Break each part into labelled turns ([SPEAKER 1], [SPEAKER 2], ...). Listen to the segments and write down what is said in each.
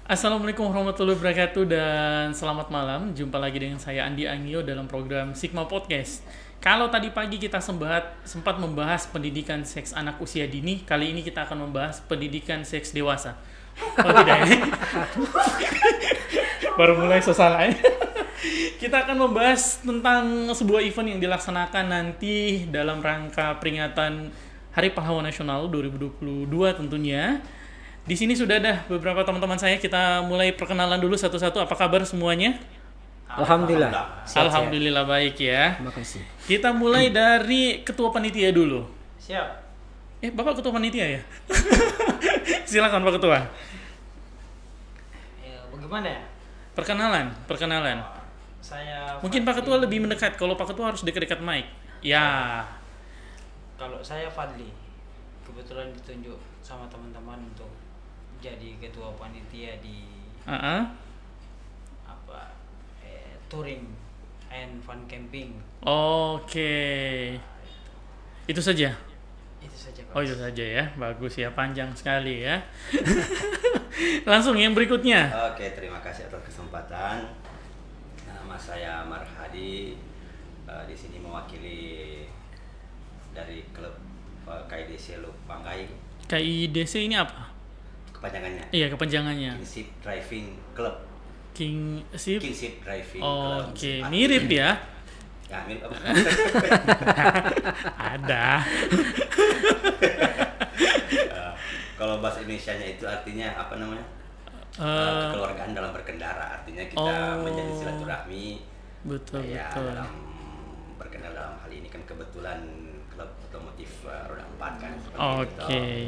[SPEAKER 1] Assalamualaikum warahmatullahi wabarakatuh dan selamat malam. Jumpa lagi dengan saya Andi Angio dalam program Sigma Podcast. Kalau tadi pagi kita sempat membahas pendidikan seks anak usia dini, kali ini kita akan membahas pendidikan seks dewasa. Oh tidak ya? Baru mulai salah ya. Kita akan membahas tentang sebuah event yang dilaksanakan nanti dalam rangka peringatan Hari Pahlawan Nasional 2022 tentunya. Di sini sudah ada beberapa teman-teman saya. Kita mulai perkenalan dulu satu-satu. Apa kabar semuanya?
[SPEAKER 2] Alhamdulillah.
[SPEAKER 1] Alhamdulillah baik ya.
[SPEAKER 2] Terima kasih.
[SPEAKER 1] Kita mulai dari ketua panitia dulu.
[SPEAKER 3] Siap.
[SPEAKER 1] Bapak ketua panitia ya? Silakan Pak Ketua.
[SPEAKER 3] Ya, bagaimana ya?
[SPEAKER 1] Perkenalan.
[SPEAKER 3] Saya
[SPEAKER 1] Mungkin Pak Ketua lebih mendekat. Kalau Pak Ketua harus dekat-dekat mic. Ya.
[SPEAKER 3] Kalau saya Fadli, kebetulan ditunjuk sama teman-teman untuk jadi ketua panitia di touring and fun camping.
[SPEAKER 1] Oke. Itu saja.
[SPEAKER 3] Itu saja, Pak.
[SPEAKER 1] Oh itu saja ya. Bagus ya. Panjang sekali ya. Langsung yang berikutnya.
[SPEAKER 4] Oke, terima kasih atas kesempatan. Nama saya Marhadi. Di sini mewakili dari klub KIDC Lupangkai.
[SPEAKER 1] KIDC ini apa?
[SPEAKER 4] Kepanjangannya.
[SPEAKER 1] Iya, kepanjangannya.
[SPEAKER 4] Kingship Driving Club.
[SPEAKER 1] Kingship.
[SPEAKER 4] Kingship Driving Club.
[SPEAKER 1] Oke, mirip ya.
[SPEAKER 4] Ya, mirip apa?
[SPEAKER 1] Ada.
[SPEAKER 4] Kalau bahasa Indonesianya itu artinya apa namanya? Kekeluargaan dalam berkendara. Artinya kita menjadi silaturahmi.
[SPEAKER 1] Betul.
[SPEAKER 4] Dalam berkendara dalam hal ini kan kebetulan klub otomotif roda 4 kan.
[SPEAKER 1] Oke.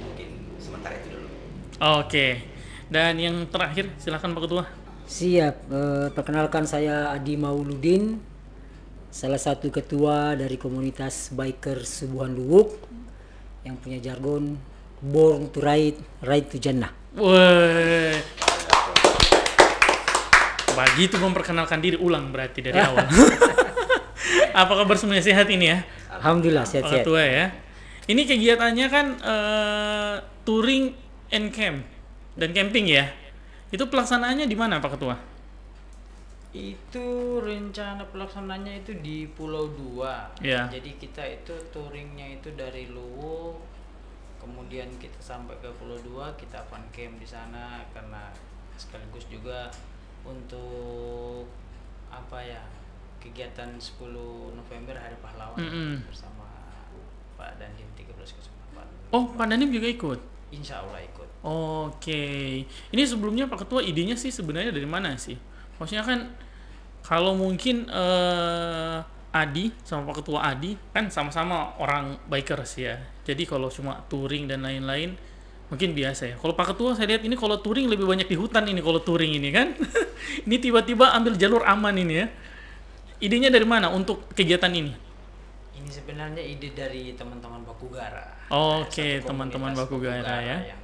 [SPEAKER 4] Mungkin sementara itu dulu.
[SPEAKER 1] Oke. Dan yang terakhir silakan Pak Ketua.
[SPEAKER 2] Siap. Perkenalkan saya Adi Mauludin, salah satu ketua dari komunitas biker Subuhan Luwuk yang punya jargon Born to Ride, Ride to Jannah.
[SPEAKER 1] Woi. Begitu memperkenalkan diri ulang berarti dari awal. Apa kabar semuanya, sehat ini ya?
[SPEAKER 2] Alhamdulillah
[SPEAKER 1] Pak
[SPEAKER 2] sehat-sehat.
[SPEAKER 1] Ketua ya. Ini kegiatannya kan touring and camp dan camping ya. Itu pelaksanaannya di mana Pak Ketua?
[SPEAKER 3] Itu rencana pelaksanaannya itu di Pulau 2.
[SPEAKER 1] Iya.
[SPEAKER 3] Jadi kita itu touringnya itu dari Luwu, kemudian kita sampai ke Pulau 2, kita fun camp di sana karena sekaligus juga untuk kegiatan 10 November Hari Pahlawan bersama Pak Dandim 1308.
[SPEAKER 1] Oh, Pak Danim juga ikut?
[SPEAKER 3] Insya Allah ikut.
[SPEAKER 1] Oke. Ini sebelumnya Pak Ketua idenya sih sebenarnya dari mana sih? Maksudnya kan kalau mungkin Adi sama Pak Ketua Adi kan sama-sama orang bikers ya. Jadi kalau cuma touring dan lain-lain mungkin biasa ya. Kalau Pak Ketua saya lihat ini kalau touring lebih banyak di hutan ini kalau touring ini kan. Ini tiba-tiba ambil jalur aman ini ya. Idenya dari mana untuk kegiatan ini?
[SPEAKER 3] Ini sebenarnya ide dari teman-teman Bakugara.
[SPEAKER 1] Oke,
[SPEAKER 3] Satu
[SPEAKER 1] teman-teman
[SPEAKER 3] komunitas
[SPEAKER 1] Bakugara ya.
[SPEAKER 3] yang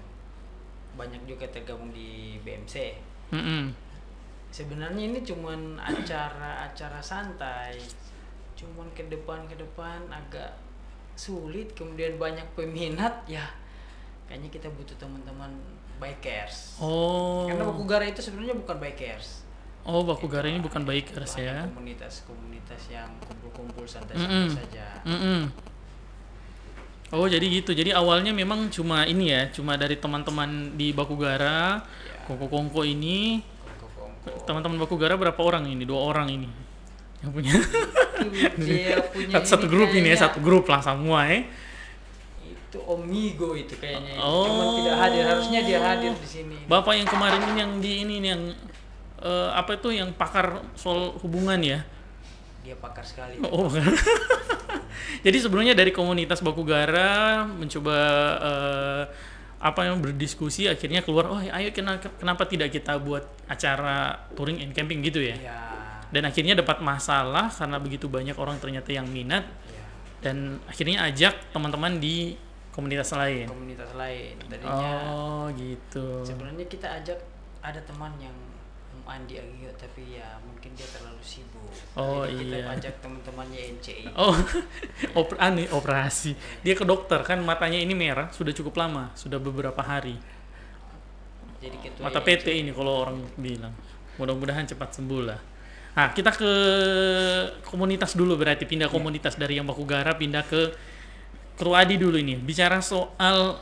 [SPEAKER 3] banyak juga tergabung di BMC. Sebenarnya ini cuman acara santai, cuman ke depan agak sulit, kemudian banyak peminat ya. Kayaknya kita butuh teman-teman bikers.
[SPEAKER 1] Oh.
[SPEAKER 3] Karena Bakugara itu sebenarnya bukan bikers.
[SPEAKER 1] Oh, Bakugara ini bukan bikers
[SPEAKER 3] Itu
[SPEAKER 1] ya.
[SPEAKER 3] hanya komunitas yang kumpul-kumpul santai-santai saja.
[SPEAKER 1] Oh, jadi gitu. Jadi awalnya memang cuma ini ya, cuma dari teman-teman di Bakugara, Kongko-kongko ini. Teman-teman Bakugara berapa orang ini? 2 orang ini yang punya.
[SPEAKER 3] Dia punya
[SPEAKER 1] Satu grup ini ya, satu grup lah semua ya.
[SPEAKER 3] Itu Omigo itu kayaknya.
[SPEAKER 1] Oh.
[SPEAKER 3] Cuman tidak hadir, harusnya dia hadir di sini.
[SPEAKER 1] Bapak yang kemarin ini yang di ini yang apa itu yang pakar soal hubungan ya?
[SPEAKER 3] Dia pakar sekali.
[SPEAKER 1] Oh. Jadi sebenarnya dari komunitas Bakugara mencoba berdiskusi akhirnya keluar, oh ayo kenapa tidak kita buat acara touring and camping gitu ya?
[SPEAKER 3] Ya.
[SPEAKER 1] Dan akhirnya dapat masalah karena begitu banyak orang ternyata yang minat
[SPEAKER 3] Ya.
[SPEAKER 1] dan akhirnya ajak teman-teman di komunitas lain.
[SPEAKER 3] Komunitas lain. Tadinya
[SPEAKER 1] Oh gitu.
[SPEAKER 3] sebenarnya kita ajak ada teman yang Andi Agio tapi ya mungkin dia terlalu sibuk.
[SPEAKER 1] Oh,
[SPEAKER 3] Jadi kita
[SPEAKER 1] iya.
[SPEAKER 3] ajak teman-temannya NCI.
[SPEAKER 1] Oh, operasi. Dia ke dokter kan matanya ini merah sudah cukup lama, sudah beberapa hari.
[SPEAKER 3] jadi ketua
[SPEAKER 1] mata PT ini kalau orang bilang. Mudah-mudahan cepat sembuh lah. Nah, kita ke komunitas dulu, berarti pindah komunitas dari yang Bakugara pindah ke Ketua Adi dulu ini. Bicara soal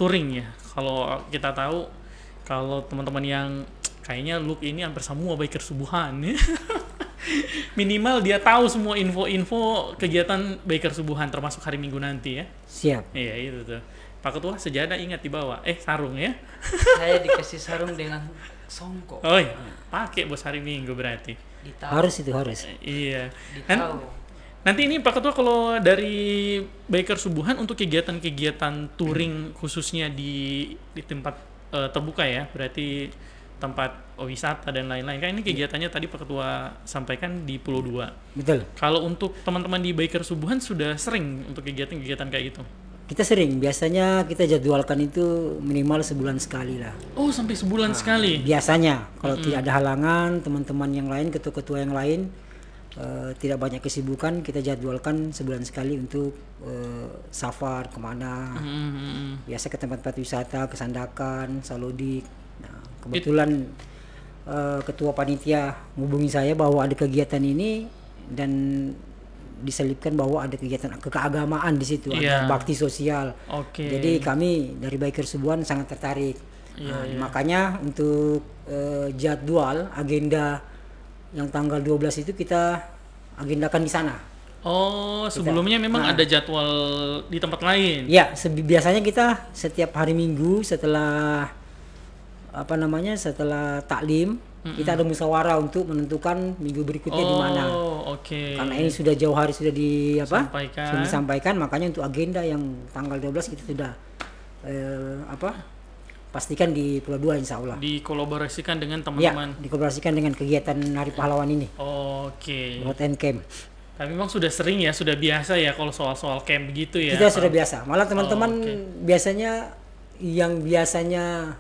[SPEAKER 1] touring ya. Kalau kita tahu, kalau teman-teman yang kayaknya Luke ini hampir semua biker subuhan ya. Minimal dia tahu semua info-info kegiatan biker subuhan termasuk hari Minggu nanti ya.
[SPEAKER 2] Siap.
[SPEAKER 1] Iya, itu tuh. Pak Ketua, sejadah ingat dibawa. Sarung ya.
[SPEAKER 3] Saya dikasih sarung dengan songkok.
[SPEAKER 1] Oh iya, pakai bos hari Minggu berarti.
[SPEAKER 3] Ditahu.
[SPEAKER 2] Harus.
[SPEAKER 1] Iya.
[SPEAKER 3] Ditahu.
[SPEAKER 1] Nanti ini Pak Ketua kalau dari biker subuhan untuk kegiatan-kegiatan touring khususnya di tempat terbuka ya, berarti tempat wisata dan lain-lain. Kan ini kegiatannya tadi Pak Ketua sampaikan di Pulau Dua.
[SPEAKER 2] Betul.
[SPEAKER 1] Kalau untuk teman-teman di biker subuhan sudah sering untuk kegiatan-kegiatan kayak gitu?
[SPEAKER 2] Kita sering, biasanya kita jadwalkan itu minimal sebulan sekali lah.
[SPEAKER 1] Oh, sampai sebulan sekali?
[SPEAKER 2] Biasanya, kalau tidak ada halangan, teman-teman yang lain, ketua-ketua yang lain, tidak banyak kesibukan, kita jadwalkan sebulan sekali untuk safar kemana. Biasa ke tempat-tempat wisata, ke Sandakan, Salodik. Nah, kebetulan ketua panitia menghubungi saya bahwa ada kegiatan ini dan diselipkan bahwa ada kegiatan keagamaan di situ, ada bakti sosial. Jadi kami dari biker subuhan sangat tertarik. Makanya untuk jadwal agenda yang tanggal 12 itu kita agendakan di sana.
[SPEAKER 1] Oh, sebelumnya memang ada jadwal di tempat lain.
[SPEAKER 2] Ya, biasanya kita setiap hari Minggu setelah setelah taklim, kita ada musyawarah untuk menentukan minggu berikutnya di mana. Karena ini sudah jauh hari sudah sudah disampaikan, makanya untuk agenda yang tanggal 12 kita sudah pastikan di Pulau Dua insya Allah.
[SPEAKER 1] Dikolaborasikan dengan teman-teman.
[SPEAKER 2] Ya, dikolaborasikan dengan kegiatan Hari Pahlawan ini. Road and Camp.
[SPEAKER 1] Tapi memang sudah sering ya, sudah biasa ya kalau soal-soal camp begitu ya.
[SPEAKER 2] Kita sudah biasa. Malah teman-teman biasanya yang biasanya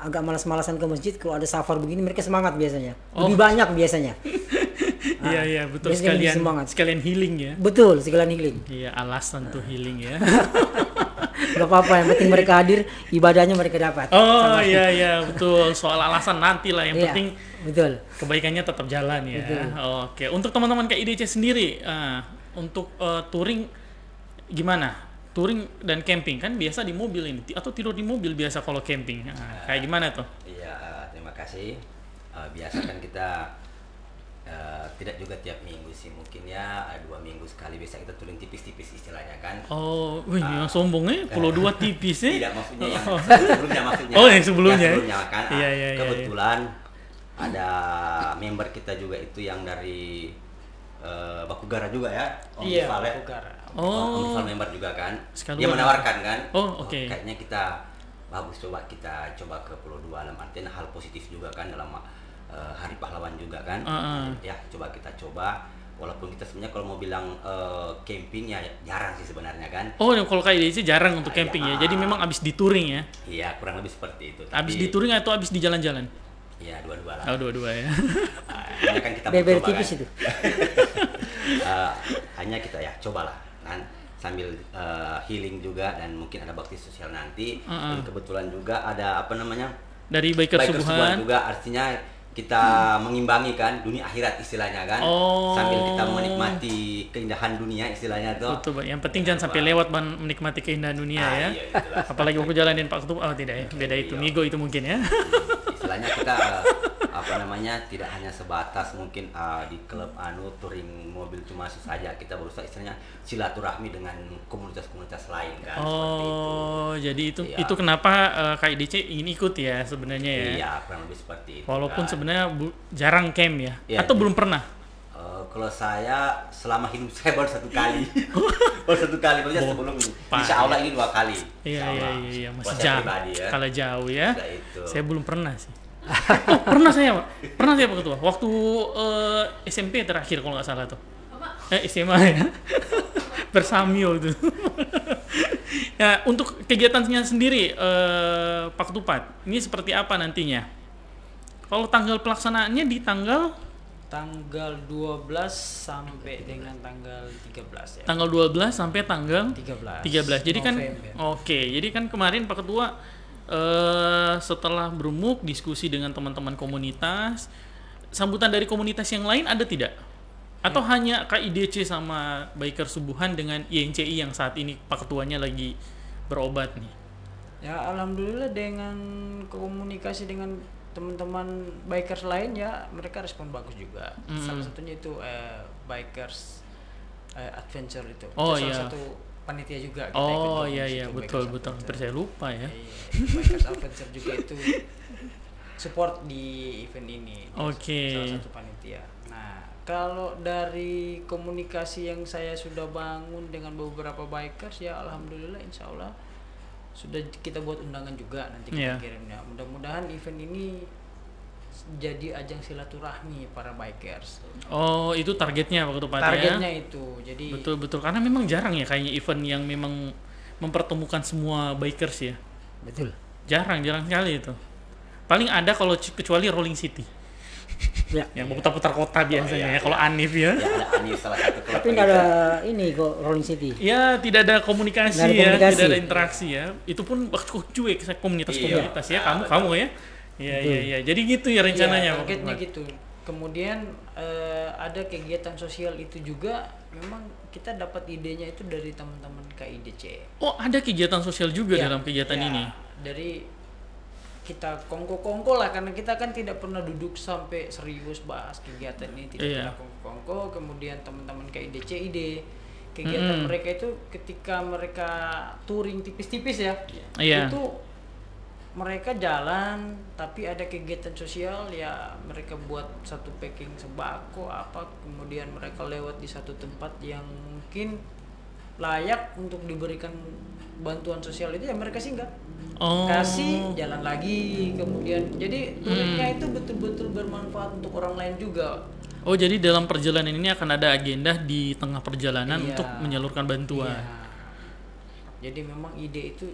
[SPEAKER 2] agak malas-malasan ke masjid, kalau ada safar begini mereka semangat biasanya. Lebih banyak biasanya.
[SPEAKER 1] Iya betul, sekalian healing ya.
[SPEAKER 2] Betul, sekalian healing.
[SPEAKER 1] Iya, alasan tuh healing ya.
[SPEAKER 2] Gak apa-apa, yang penting mereka hadir, ibadahnya mereka dapat.
[SPEAKER 1] Iya betul. Soal alasan nanti lah, yang penting
[SPEAKER 2] betul.
[SPEAKER 1] Kebaikannya tetap jalan ya. Betul. Oke, untuk teman-teman KIDC sendiri, untuk touring gimana? Touring dan camping kan biasa di mobil ini atau tidur di mobil biasa kalau camping. Kayak gimana tuh?
[SPEAKER 4] Iya, terima kasih. Biasa kan kita tidak juga tiap minggu sih, mungkin ya 2 minggu sekali biasa kita touring tipis-tipis istilahnya kan.
[SPEAKER 1] Yang sombongnya Pulau Dua tipis ya?
[SPEAKER 4] Tidak, maksudnya yang sebelumnya maksudnya.
[SPEAKER 1] Yang sebelumnya.
[SPEAKER 4] Kan.
[SPEAKER 1] Iya.
[SPEAKER 4] Kebetulan ada member kita juga itu yang dari Bakugara juga ya.
[SPEAKER 3] Iya, Bakugara.
[SPEAKER 4] Om member juga kan.
[SPEAKER 1] Sekali
[SPEAKER 4] dia menawarkan kan.
[SPEAKER 1] Kayaknya
[SPEAKER 4] kita bagus coba ke Pulau Dua, dalam artian hal positif juga kan dalam Hari Pahlawan juga kan. Ya coba kita coba. Walaupun kita sebenarnya kalau mau bilang camping ya jarang sih sebenarnya kan.
[SPEAKER 1] Kalau kayak di sini jarang untuk camping ya. Jadi memang abis di touring ya.
[SPEAKER 4] Iya, kurang lebih seperti itu.
[SPEAKER 1] Abis di touring atau abis di jalan-jalan?
[SPEAKER 4] Iya, dua-dua lah.
[SPEAKER 1] Dua-dua ya.
[SPEAKER 4] Hanya kan kita
[SPEAKER 2] beber
[SPEAKER 4] mencoba
[SPEAKER 2] tipis
[SPEAKER 4] kan.
[SPEAKER 2] itu.
[SPEAKER 4] Hanya kita ya cobalah kan sambil healing juga, dan mungkin ada bakti sosial nanti. Dan kebetulan juga ada
[SPEAKER 1] dari biker subuhan
[SPEAKER 4] juga, artinya kita mengimbangi kan dunia akhirat istilahnya kan, sambil kita menikmati keindahan dunia istilahnya tuh.
[SPEAKER 1] Betul, yang penting jangan sampai lewat menikmati keindahan dunia ya. Iya, apalagi waktu jalanin Pak Ketua, tidak ya, beda itu, Migo itu mungkin ya.
[SPEAKER 4] Istilahnya kita tidak hanya sebatas mungkin di klub touring mobil cuma saja, kita berusaha istilahnya silaturahmi dengan komunitas-komunitas lain kan.
[SPEAKER 1] Jadi itu kenapa KIDC ingin ikut ya sebenarnya ya.
[SPEAKER 4] Iya, kurang lebih seperti itu.
[SPEAKER 1] Walaupun sebenarnya jarang camp ya, atau belum pernah.
[SPEAKER 4] Kalau saya selama hidup saya baru 1 kali. Maksudnya sebelum ini. Insya Allah ini 2 kali.
[SPEAKER 1] Iya, masih jauh.
[SPEAKER 4] Ya.
[SPEAKER 1] Kalau jauh ya. Saya belum pernah sih. Pernah saya Pak Ketua. Waktu SMP terakhir kalau nggak salah tuh. SMA ya. Bersamio tuh. Ya, untuk kegiatannya sendiri Pak Ketupat, ini seperti apa nantinya? Kalau tanggal pelaksanaannya di tanggal
[SPEAKER 3] 12 sampai dengan tanggal 13 ya.
[SPEAKER 1] Tanggal 12 sampai tanggal 13. Jadi kan
[SPEAKER 3] November.
[SPEAKER 1] jadi kan kemarin Pak Ketua setelah berumuk diskusi dengan teman-teman komunitas, sambutan dari komunitas yang lain ada tidak? Atau hanya KIDC sama Biker Subuhan dengan INCI yang saat ini Pak Ketuanya lagi berobat nih?
[SPEAKER 3] Ya alhamdulillah dengan komunikasi dengan teman-teman bikers lain ya mereka respon bagus juga. Salah satunya itu bikers adventure itu.
[SPEAKER 1] Oh,
[SPEAKER 3] itu
[SPEAKER 1] iya.
[SPEAKER 3] salah satu panitia juga kita ikut
[SPEAKER 1] Oh
[SPEAKER 3] gabung
[SPEAKER 1] iya
[SPEAKER 3] di
[SPEAKER 1] iya
[SPEAKER 3] situ,
[SPEAKER 1] betul
[SPEAKER 3] Bikers
[SPEAKER 1] betul.
[SPEAKER 3] Adventure.
[SPEAKER 1] Hampir saya lupa ya.
[SPEAKER 3] Iya, bikers adventure juga itu support di event ini. Dia
[SPEAKER 1] Oke.
[SPEAKER 3] Salah satu panitia. Nah, kalau dari komunikasi yang saya sudah bangun dengan beberapa bikers ya alhamdulillah insya Allah sudah kita buat undangan juga nanti kita
[SPEAKER 1] Iya.
[SPEAKER 3] kirimnya. Mudah-mudahan event ini jadi ajang silaturahmi para bikers.
[SPEAKER 1] Oh itu targetnya Pak Ketua
[SPEAKER 3] Targetnya
[SPEAKER 1] ya?
[SPEAKER 3] itu. Jadi
[SPEAKER 1] Betul betul karena memang jarang ya kayaknya event yang memang mempertemukan semua bikers ya.
[SPEAKER 2] Betul.
[SPEAKER 1] Jarang sekali itu. Paling ada kalau kecuali Rolling City.
[SPEAKER 2] Ya.
[SPEAKER 1] Yang putar-putar kota biasanya ya. Kalau Anif ya.
[SPEAKER 4] Ya ada Anif salah satu klub.
[SPEAKER 2] Tapi nggak ada ini kok Rolling City.
[SPEAKER 1] Ya tidak ada komunikasi
[SPEAKER 2] Nggak ada
[SPEAKER 1] ya,
[SPEAKER 2] komunikasi.
[SPEAKER 1] tidak ada interaksi ya. Itu pun cuek komunitas-komunitas ya.
[SPEAKER 4] Iya,
[SPEAKER 1] Kamu ya. Iya iya iya. Jadi gitu ya rencananya.
[SPEAKER 3] ya,
[SPEAKER 1] Pak
[SPEAKER 3] targetnya
[SPEAKER 1] Ketua.
[SPEAKER 3] gitu. Kemudian ada kegiatan sosial itu juga memang kita dapat idenya itu dari teman-teman KIDC.
[SPEAKER 1] Oh ada kegiatan sosial juga
[SPEAKER 3] Iya,
[SPEAKER 1] dalam kegiatan
[SPEAKER 3] iya.
[SPEAKER 1] ini.
[SPEAKER 3] Dari kita kongko-kongko lah karena kita kan tidak pernah duduk sampai serius bahas kegiatan ini, tidak
[SPEAKER 1] Iya.
[SPEAKER 3] pernah kongko-kongko. Kemudian teman-teman KIDC ide kegiatan mereka itu ketika mereka touring tipis-tipis ya,
[SPEAKER 1] Iya.
[SPEAKER 3] itu mereka jalan tapi ada kegiatan sosial ya mereka buat satu packing sembako apa kemudian mereka lewat di satu tempat yang mungkin layak untuk diberikan bantuan sosial itu ya mereka singgah
[SPEAKER 1] Oh.
[SPEAKER 3] kasih jalan lagi kemudian jadi touringnya itu betul-betul bermanfaat untuk orang lain juga.
[SPEAKER 1] Oh jadi dalam perjalanan ini akan ada agenda di tengah perjalanan
[SPEAKER 3] Iya.
[SPEAKER 1] untuk menyalurkan bantuan.
[SPEAKER 3] Iya. Jadi memang ide itu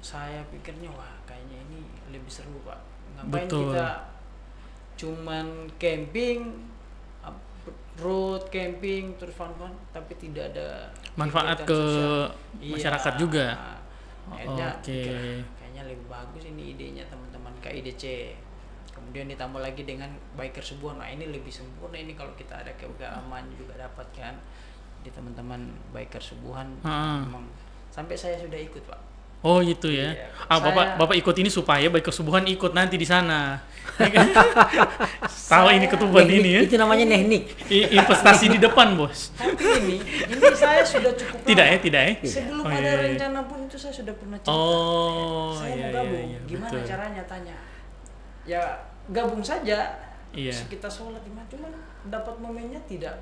[SPEAKER 3] saya pikirnya wah kayaknya ini lebih seru Pak. Ngapain
[SPEAKER 1] Betul.
[SPEAKER 3] kita cuman camping, road camping terus fun-fun tapi tidak ada
[SPEAKER 1] Manfaat
[SPEAKER 3] kegiatan
[SPEAKER 1] ke
[SPEAKER 3] sosial.
[SPEAKER 1] masyarakat juga.
[SPEAKER 3] Akhirnya
[SPEAKER 1] Oke.
[SPEAKER 3] pikir, kayaknya lebih bagus ini idenya teman-teman KIDC. Kemudian ditambah lagi dengan biker Subuhan. Nah ini lebih sempurna ini kalau kita ada keagamaan juga dapat kan di teman-teman biker Subuhan.
[SPEAKER 1] Ah.
[SPEAKER 3] Memang sampai saya sudah ikut Pak.
[SPEAKER 1] Oh gitu ya.
[SPEAKER 3] Iya.
[SPEAKER 1] Bapak ikut ini supaya Biker Subuhan ikut nanti di sana. Ya kan? Tahu ini ketuban
[SPEAKER 2] Teknik,
[SPEAKER 1] ini ya.
[SPEAKER 2] Itu namanya teknik.
[SPEAKER 1] Investasi di depan bos.
[SPEAKER 3] Tapi ini saya sudah cukup
[SPEAKER 1] Tidak
[SPEAKER 3] lama.
[SPEAKER 1] ya, tidak ya.
[SPEAKER 3] Sebelum
[SPEAKER 1] Oh,
[SPEAKER 3] ada
[SPEAKER 1] iya, iya.
[SPEAKER 3] rencana pun itu saya sudah pernah cerita.
[SPEAKER 1] Oh
[SPEAKER 3] Saya
[SPEAKER 1] iya
[SPEAKER 3] mau
[SPEAKER 1] iya
[SPEAKER 3] gabung.
[SPEAKER 1] iya.
[SPEAKER 3] Gimana
[SPEAKER 1] Betul.
[SPEAKER 3] caranya tanya? Ya gabung saja.
[SPEAKER 1] Iya.
[SPEAKER 3] Terus kita sholat di mana? Cuman dapat momennya tidak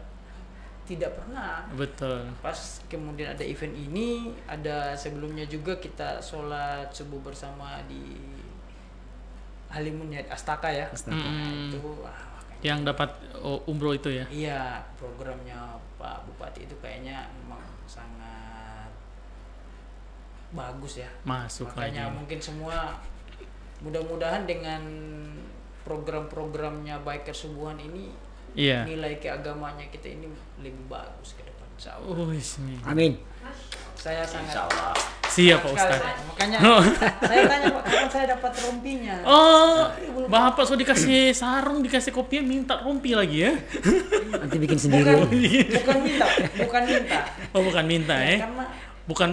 [SPEAKER 3] pernah.
[SPEAKER 1] Betul.
[SPEAKER 3] Pas kemudian ada event ini, ada sebelumnya juga kita sholat subuh bersama di Halimun ya, Astaka ya. Nah, itu makanya.
[SPEAKER 1] Yang dapat umroh itu ya.
[SPEAKER 3] Iya, programnya Pak Bupati itu kayaknya memang sangat bagus ya.
[SPEAKER 1] Masuk
[SPEAKER 3] Makanya
[SPEAKER 1] lagi.
[SPEAKER 3] mungkin semua mudah-mudahan dengan program-programnya Biker Subuhan ini
[SPEAKER 1] Iya.
[SPEAKER 3] nilai keagamanya kita ini lebih bagus ke depan insya Allah.
[SPEAKER 1] Oh, ismi.
[SPEAKER 2] Amin.
[SPEAKER 3] Saya sangat
[SPEAKER 4] Insya Allah.
[SPEAKER 1] Siap Pak
[SPEAKER 3] sekali
[SPEAKER 1] Ustaz.
[SPEAKER 3] saya. Makanya
[SPEAKER 1] Oh.
[SPEAKER 3] saya tanya Pak kapan saya dapat rompinya.
[SPEAKER 1] Oh, Bapak sudah dikasih sarung, dikasih kopiah, minta rompi lagi ya?
[SPEAKER 2] Nanti bikin sendiri.
[SPEAKER 3] Bukan minta.
[SPEAKER 1] Oh, bukan minta ya?
[SPEAKER 3] Karena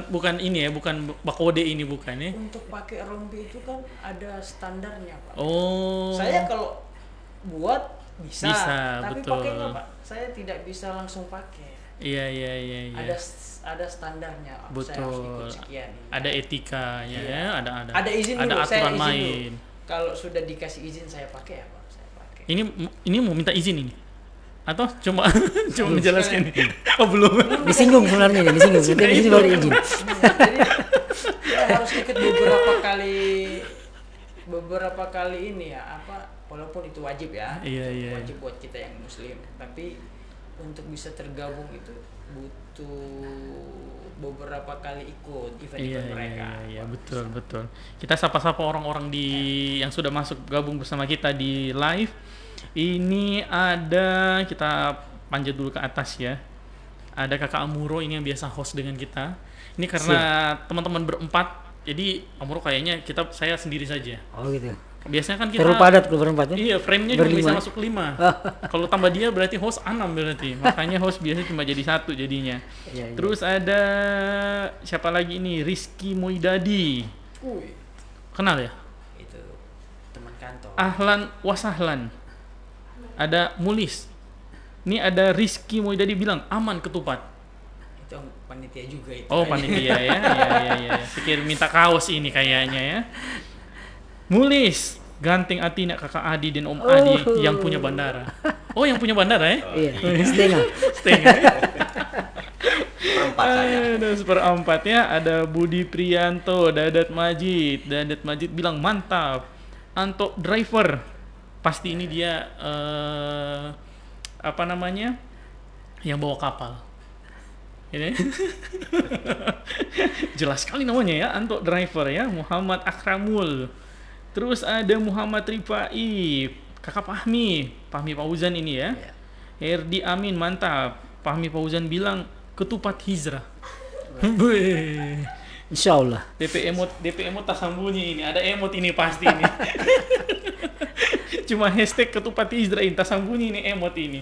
[SPEAKER 1] Bukan ini ya, bukan bakode ini bukan ya?
[SPEAKER 3] untuk pakai rompi itu kan ada standarnya Pak.
[SPEAKER 1] Oh.
[SPEAKER 3] Saya kalau buat bisa, tapi
[SPEAKER 1] betul.
[SPEAKER 3] pakainya Pak, saya tidak bisa langsung pakai.
[SPEAKER 1] Iya.
[SPEAKER 3] Ada standarnya. Saya harus
[SPEAKER 1] Betul.
[SPEAKER 3] ikut sekian.
[SPEAKER 1] Ada etikanya
[SPEAKER 3] Iya.
[SPEAKER 1] ya,
[SPEAKER 3] Ada izin
[SPEAKER 1] ada
[SPEAKER 3] dulu, saya
[SPEAKER 1] aturan
[SPEAKER 3] izin
[SPEAKER 1] main.
[SPEAKER 3] dulu. Kalau sudah dikasih izin saya pakai ya Pak, saya pakai.
[SPEAKER 1] Ini mau minta izin ini? Atau cuma menjelaskan ini? Oh, belum.
[SPEAKER 2] Disinggung sebenarnya ini, disinggung. Nanti di sini baru izin.
[SPEAKER 3] Jadi saya harus ikut beberapa kali ini ya apa walaupun itu wajib ya.
[SPEAKER 1] Iya.
[SPEAKER 3] Wajib buat kita yang muslim, tapi untuk bisa tergabung itu butuh beberapa kali ikut event-event mereka.
[SPEAKER 1] Iya, betul. Kita sapa-sapa orang-orang yang sudah masuk gabung bersama kita di live. Ini ada, kita panjat dulu ke atas ya. Ada Kakak Amuro ini yang biasa host dengan kita. Ini karena teman-teman berempat Jadi Amro kayaknya saya sendiri saja.
[SPEAKER 2] Oh gitu.
[SPEAKER 1] Biasanya kan kita
[SPEAKER 2] Terlalu padat kalau berempat ya?
[SPEAKER 1] Iya, frame-nya cuma bisa
[SPEAKER 2] Berlima.
[SPEAKER 1] masuk 5. Kalau tambah dia berarti host 6 berarti. Makanya host biasanya cuma jadi 1 jadinya.
[SPEAKER 2] Iya, iya.
[SPEAKER 1] Terus ada siapa lagi ini? Rizky Moidadi.
[SPEAKER 3] Wih,
[SPEAKER 1] Kenal ya?
[SPEAKER 3] itu teman kantor.
[SPEAKER 1] Ahlan wasahlan. Ada Mulis. Ini ada Rizky Moidadi bilang aman ketupat.
[SPEAKER 3] Itu panitia juga itu.
[SPEAKER 1] Oh, panitia ya. Iya. Pikir minta kaos ini kayaknya ya. Mulis, ganteng Atina kakak Adi dan Om Adi yang punya bandara. Oh, yang punya bandara ya?
[SPEAKER 2] Iya, setengah.
[SPEAKER 1] Setengah.
[SPEAKER 4] Perempat saya.
[SPEAKER 1] Ada seperempat ya. Ada Budi Prianto, Dadat Majid. Dadat Majid bilang mantap. Anto driver. Pasti ini dia apa namanya? Yang bawa kapal. Ini jelas sekali namanya ya, Anto driver ya. Muhammad Akramul. Terus ada Muhammad Rifai, kakak Fahmi Fauzan ini ya. Herdi Amin mantap. Fahmi Fauzan bilang ketupat hijrah. Wih.
[SPEAKER 2] Insya Allah.
[SPEAKER 1] DP emot tak sambunyi ini. Ada emot ini pasti ini. Cuma hashtag ketupat hijrah ini tak sambunyi ini emot ini.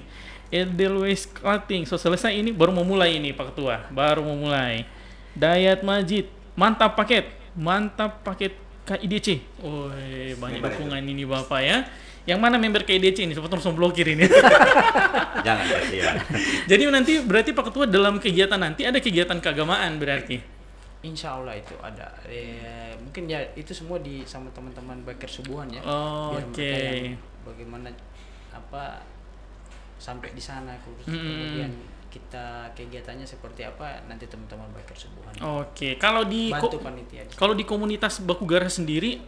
[SPEAKER 1] Edelweiss Cutting. So selesai ini baru mau mulai ini Pak Ketua. Baru mau mulai. Dayat Majid. Mantap paket KIDC. Oh, banyak dukungan ini Bapak ya. Yang mana member KIDC ini? Seperti langsung blokir ini.
[SPEAKER 4] Jangan kasihan.
[SPEAKER 1] Jadi nanti berarti Pak Ketua dalam kegiatan nanti ada kegiatan keagamaan berarti.
[SPEAKER 3] Insya Allah itu ada. Mungkin ya itu semua sama teman-teman Biker Subuhan ya.
[SPEAKER 1] Oh,
[SPEAKER 3] Biar
[SPEAKER 1] oke.
[SPEAKER 3] mereka yang bagaimana sampai di sana kemudian kita kegiatannya seperti apa nanti teman-teman Biker Subuhan.
[SPEAKER 1] Oke. Kalau di
[SPEAKER 3] Bantu panitia.
[SPEAKER 1] Kalau di komunitas Bakugara sendiri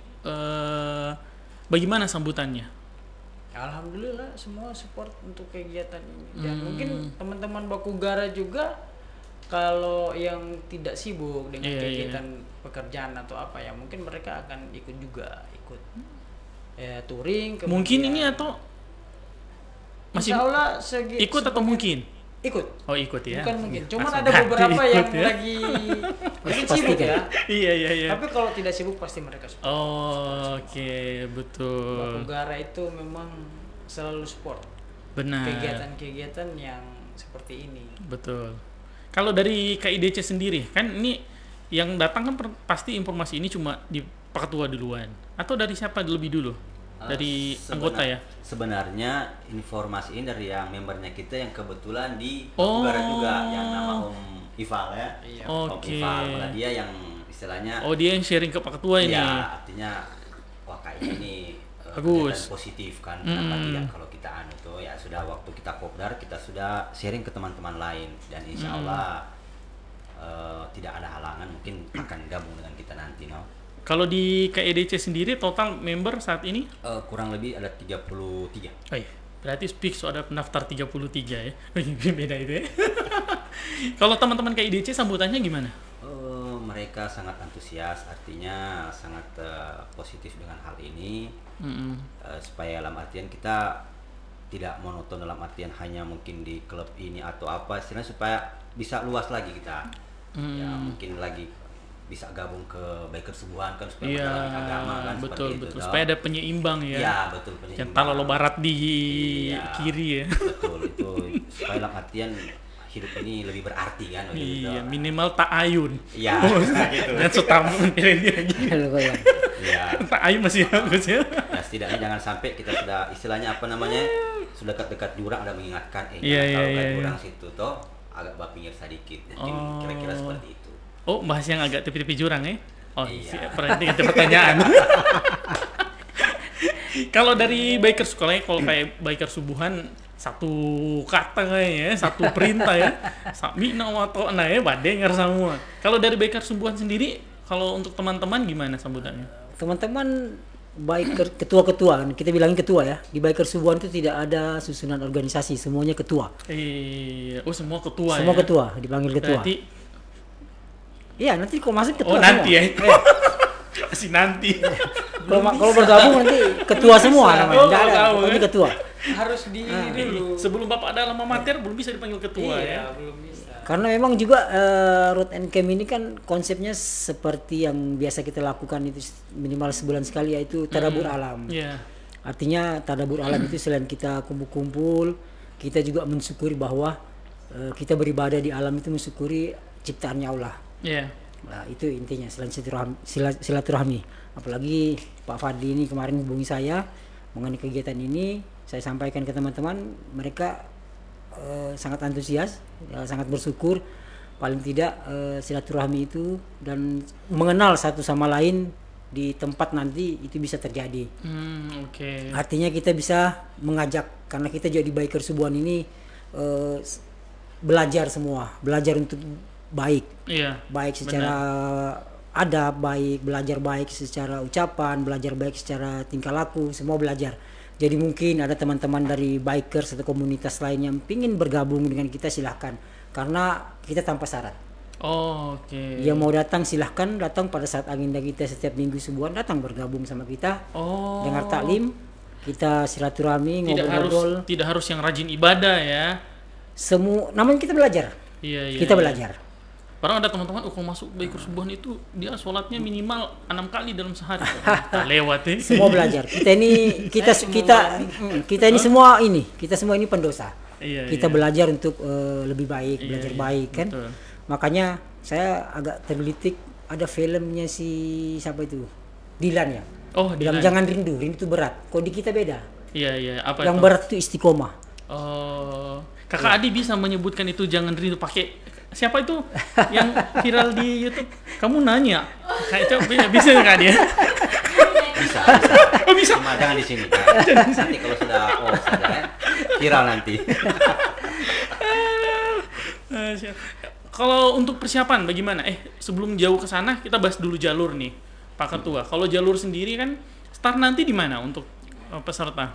[SPEAKER 1] bagaimana sambutannya?
[SPEAKER 3] Alhamdulillah semua support untuk kegiatan ini. Dan mungkin teman-teman Bakugara juga kalau yang tidak sibuk dengan kegiatan pekerjaan atau apa ya, mungkin mereka akan ikut touring.
[SPEAKER 1] Mungkin ini atau masih
[SPEAKER 3] Insya Allah
[SPEAKER 1] ikut atau mungkin?
[SPEAKER 3] Ikut.
[SPEAKER 1] Oh, ikut ya.
[SPEAKER 3] Bukan mungkin. Cuman
[SPEAKER 1] Langsung
[SPEAKER 3] ada beberapa
[SPEAKER 1] ikut
[SPEAKER 3] yang
[SPEAKER 1] ya.
[SPEAKER 3] lagi mungkin sibuk ya.
[SPEAKER 1] Iya.
[SPEAKER 3] Tapi kalau tidak sibuk pasti mereka support.
[SPEAKER 1] Oh, oke, betul.
[SPEAKER 3] Bakugara itu memang selalu support
[SPEAKER 1] Benar.
[SPEAKER 3] kegiatan-kegiatan yang seperti ini.
[SPEAKER 1] Betul. Kalau dari KIDC sendiri, kan ini yang datang kan pasti informasi ini cuma di Pak Ketua duluan atau dari siapa lebih dulu? Dari anggota ya?
[SPEAKER 4] Sebenarnya informasi ini dari yang membernya kita yang kebetulan di Bakugara juga, yang nama Om Ival ya.
[SPEAKER 3] Iya.
[SPEAKER 4] Om Ival, malah dia yang istilahnya.
[SPEAKER 1] Oh, dia yang sharing ke Pak Ketua ini.
[SPEAKER 4] Iya, artinya wah kayaknya ini
[SPEAKER 1] Bagus.
[SPEAKER 4] kegiatan positif kan. Kenapa tidak kalau kita tuh ya sudah waktu kita kopdar kita sudah sharing ke teman-teman lain dan insya Allah tidak ada halangan mungkin akan gabung dengan kita nanti no.
[SPEAKER 1] Kalau di KIDC sendiri total member saat ini?
[SPEAKER 4] Kurang lebih ada 33.
[SPEAKER 1] Oh iya, berarti speak ada pendaftar 33 ya. Beda itu ya. Kalau teman-teman KIDC sambutannya gimana?
[SPEAKER 4] Mereka sangat antusias, artinya sangat positif dengan hal ini. Supaya dalam artian kita tidak monoton dalam artian hanya mungkin di klub ini atau apa, istilahnya supaya bisa luas lagi kita. Ya mungkin lagi bisa gabung ke Biker Subuhan kan supaya mendalami agama kan
[SPEAKER 1] betul,
[SPEAKER 4] seperti itu.
[SPEAKER 1] Supaya ada penyeimbang ya.
[SPEAKER 4] Iya, betul penyeimbang.
[SPEAKER 1] Yang taruh lo barat di kiri ya.
[SPEAKER 4] Betul, itu supaya dalam artian hidup ini lebih berarti kan.
[SPEAKER 1] Iya, minimal ta'ayun.
[SPEAKER 4] Iya, gitu.
[SPEAKER 1] Dan setamu dia lagi.
[SPEAKER 4] Iya.
[SPEAKER 1] Ta'ayun masih bagus ya.
[SPEAKER 4] Ya setidaknya jangan sampai kita sudah istilahnya apa namanya sudah dekat-dekat jurang ada mengingatkan jurang situ toh agak pinggir sedikit. Mungkin kira-kira seperti itu.
[SPEAKER 1] Oh, bahas yang agak tepi-tepi jurang ya? Oh,
[SPEAKER 4] iya.
[SPEAKER 1] Berarti ganti pertanyaan. Kalau dari biker sekolahnya, kalau kayak biker subuhan satu kata kayaknya, satu perintah ya. Sami nawato nah ya, badengar semua. Kalau dari biker subuhan sendiri, kalau untuk teman-teman gimana sambutannya?
[SPEAKER 2] Teman-teman biker ketua-ketua kan kita bilangin ketua ya. Di biker subuhan itu tidak ada susunan organisasi, semuanya ketua.
[SPEAKER 1] Oh semua ketua.
[SPEAKER 2] Semua
[SPEAKER 1] ya?
[SPEAKER 2] ketua, dipanggil ketua.
[SPEAKER 1] Berarti
[SPEAKER 2] iya, nanti kok masuk ketua.
[SPEAKER 1] Oh, nanti
[SPEAKER 2] semua.
[SPEAKER 1] ya. Masih nanti.
[SPEAKER 2] Kalau bergabung nanti ketua semua namanya. Enggak ada, pokoknya ketua.
[SPEAKER 3] Harus dulu.
[SPEAKER 1] Sebelum Bapak ada alma mater belum bisa dipanggil ketua
[SPEAKER 3] iya,
[SPEAKER 1] ya.
[SPEAKER 3] belum bisa.
[SPEAKER 2] Karena memang juga road and camp ini kan konsepnya seperti yang biasa kita lakukan itu minimal sebulan sekali, yaitu tadabur alam.
[SPEAKER 1] Yeah.
[SPEAKER 2] Artinya tadabur alam itu selain kita kumpul-kumpul, kita juga mensyukuri bahwa kita beribadah di alam itu mensyukuri ciptaannya Allah.
[SPEAKER 1] Yeah.
[SPEAKER 2] Nah, itu intinya selain silaturahmi. Apalagi Pak Fadli ini kemarin hubungi saya mengenai kegiatan ini, saya sampaikan ke teman-teman, mereka sangat antusias, sangat bersyukur. Paling tidak silaturahmi itu dan mengenal satu sama lain di tempat nanti itu bisa terjadi.
[SPEAKER 1] Okay.
[SPEAKER 2] Artinya kita bisa mengajak, karena kita juga di Biker Subuhan ini belajar semua, belajar untuk baik, baik secara adab, belajar baik secara ucapan, belajar baik secara tingkah laku, semua belajar. Jadi mungkin ada teman-teman dari bikers atau komunitas lain yang ingin bergabung dengan kita, silahkan, karena kita tanpa syarat.
[SPEAKER 1] Oke.
[SPEAKER 2] Yang mau datang silahkan datang pada saat agenda kita setiap minggu Subuhan, datang bergabung sama kita. Dengar taklim, kita silaturahmi, ngobrol-ngobrol.
[SPEAKER 1] Tidak harus yang rajin ibadah ya.
[SPEAKER 2] Namun kita belajar. Kita belajar.
[SPEAKER 1] Padahal ada teman-teman kalau masuk Biker Subuhan itu dia sholatnya minimal 6 kali dalam sehari. Lewat ya.
[SPEAKER 2] Semua belajar. Kita ini semua ini pendosa. Kita belajar untuk lebih baik, belajar baik kan. Betul. Makanya saya agak tergelitik, ada filmnya siapa itu? Dilan ya. Dilan. Jangan rindu itu berat. Kok di kita beda.
[SPEAKER 1] Iya. Apa
[SPEAKER 2] yang
[SPEAKER 1] itu?
[SPEAKER 2] Berat itu istiqomah.
[SPEAKER 1] Kakak Adi bisa menyebutkan itu jangan rindu pakai siapa itu yang viral di YouTube? Kamu nanya, kayak coba bisa nggak dia?
[SPEAKER 4] Bisa.
[SPEAKER 1] Bisa.
[SPEAKER 4] Cuma jangan di sini. Nanti kalau sudah saja ya, viral nanti.
[SPEAKER 1] Kalau untuk persiapan bagaimana? Sebelum jauh ke sana kita bahas dulu jalur nih, Pak Ketua. Kalau jalur sendiri kan start nanti di mana untuk peserta?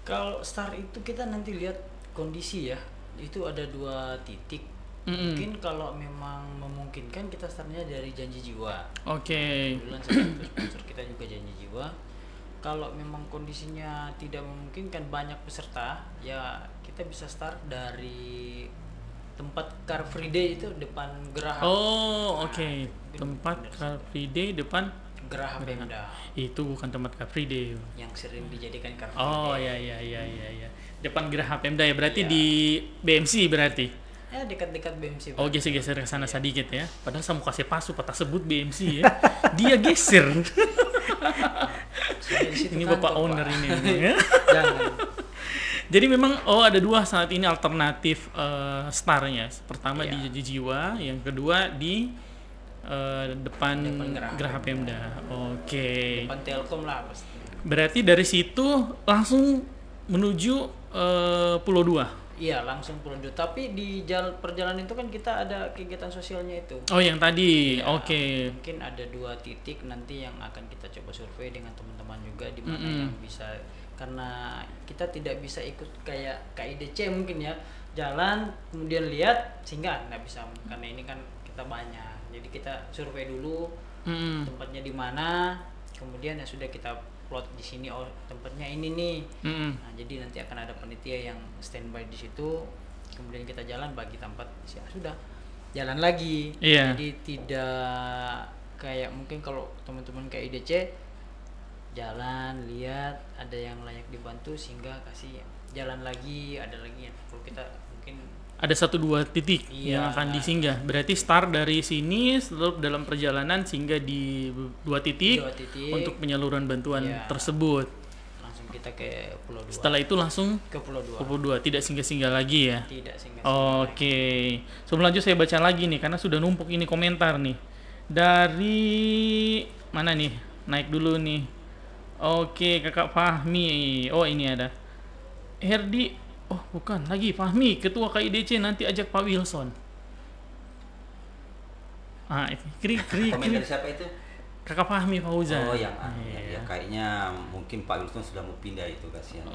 [SPEAKER 3] Kalau start itu kita nanti lihat kondisi ya. Itu ada 2 titik. Mungkin kalau memang memungkinkan kita startnya dari Janji Jiwa. Kebetulan salah satu sponsor kita juga Janji Jiwa. Kalau memang kondisinya tidak memungkinkan banyak peserta, ya kita bisa start dari tempat Car Free Day itu depan Geraha.
[SPEAKER 1] Tempat Car Free Day depan
[SPEAKER 3] Geraha Pemda.
[SPEAKER 1] Itu bukan tempat Car Free Day
[SPEAKER 3] yang sering dijadikan Car Free Day.
[SPEAKER 1] Iya. Depan Geraha Pemda ya, berarti di BMC berarti.
[SPEAKER 3] Ya dekat-dekat BMC.
[SPEAKER 1] Geser ke sana sedikit ya. Padahal saya mau kasih pasu patah sebut BMC ya. Dia geser. Ini Bapak owner ini ya. Jangan. Jadi memang ada 2 saat ini alternatif startnya. Pertama di Janji Jiwa, yang kedua di depan Geraha Pemda.
[SPEAKER 3] Depan Telkom lah pasti.
[SPEAKER 1] Berarti dari situ langsung menuju Pulau 2.
[SPEAKER 3] Iya, langsung Pulau 2. Tapi di perjalanan itu kan kita ada kegiatan sosialnya itu.
[SPEAKER 1] Yang tadi. Ya,
[SPEAKER 3] mungkin ada 2 titik nanti yang akan kita coba survei dengan teman-teman juga di mana yang bisa, karena kita tidak bisa ikut kayak KIDC mungkin ya. Jalan kemudian lihat sehingga nggak bisa, karena ini kan kita banyak. Jadi kita survei dulu tempatnya di mana, kemudian ya sudah kita plot di sini, tempatnya ini nih. Nah, jadi nanti akan ada panitia yang standby di situ, kemudian kita jalan bagi tempat, ya sudah jalan lagi. Jadi tidak kayak mungkin kalau teman-teman kayak IDC jalan lihat ada yang layak dibantu sehingga kasih jalan lagi, ada lagi yang kalau kita mungkin
[SPEAKER 1] ada 1-2 titik yang akan disinggah. Berarti start dari sini, setelah dalam perjalanan singgah di 2 titik untuk penyaluran bantuan tersebut.
[SPEAKER 3] Langsung kita ke Pulau 2.
[SPEAKER 1] Setelah itu langsung
[SPEAKER 3] ke Pulau 2.
[SPEAKER 1] Ke Pulau 2, tidak singgah-singgah lagi ya?
[SPEAKER 3] Tidak singgah.
[SPEAKER 1] Oke. Sebelum lanjut saya baca lagi nih, karena sudah numpuk ini komentar nih. Dari mana nih? Naik dulu nih. Oke, Kakak Fahmi. Ini ada. Herdi. Bukan lagi Fahmi, Ketua KIDC nanti ajak Pak Wilson.
[SPEAKER 4] Komentar siapa itu?
[SPEAKER 1] Kakak Fahmi Fauzan.
[SPEAKER 4] Ya, kayaknya mungkin Pak Wilson sudah mau pindah itu, kasihan.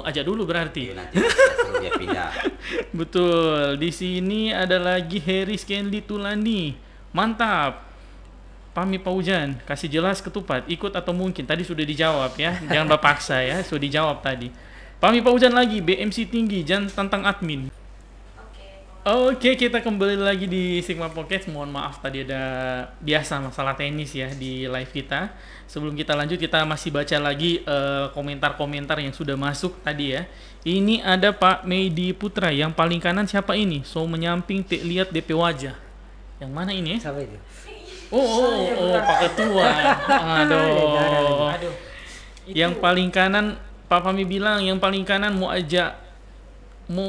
[SPEAKER 1] Ajak dulu berarti.
[SPEAKER 4] Iya, nanti suruh dia pindah.
[SPEAKER 1] Betul. Di sini ada lagi Heri Skenli Tulani. Mantap. Fahmi Fauzan, kasih jelas ketupat, ikut atau mungkin. Tadi sudah dijawab ya. Jangan berpaksa ya, sudah dijawab tadi. Fahmi Fauzan lagi, BMC tinggi, jangan tantang admin.
[SPEAKER 5] Oke,
[SPEAKER 1] Oke, kita kembali lagi di Sigma Podcast. Mohon maaf tadi ada biasa masalah teknis ya di live kita. Sebelum kita lanjut, kita masih baca lagi komentar-komentar yang sudah masuk tadi ya. Ini ada Pak Meidi Putra, yang paling kanan siapa ini? So menyamping lihat DP wajah. Yang mana ini?
[SPEAKER 2] Siapa itu?
[SPEAKER 1] Oh, Pak Ketua. Aduh. Yang paling kanan, Pak Fami bilang yang paling kanan mau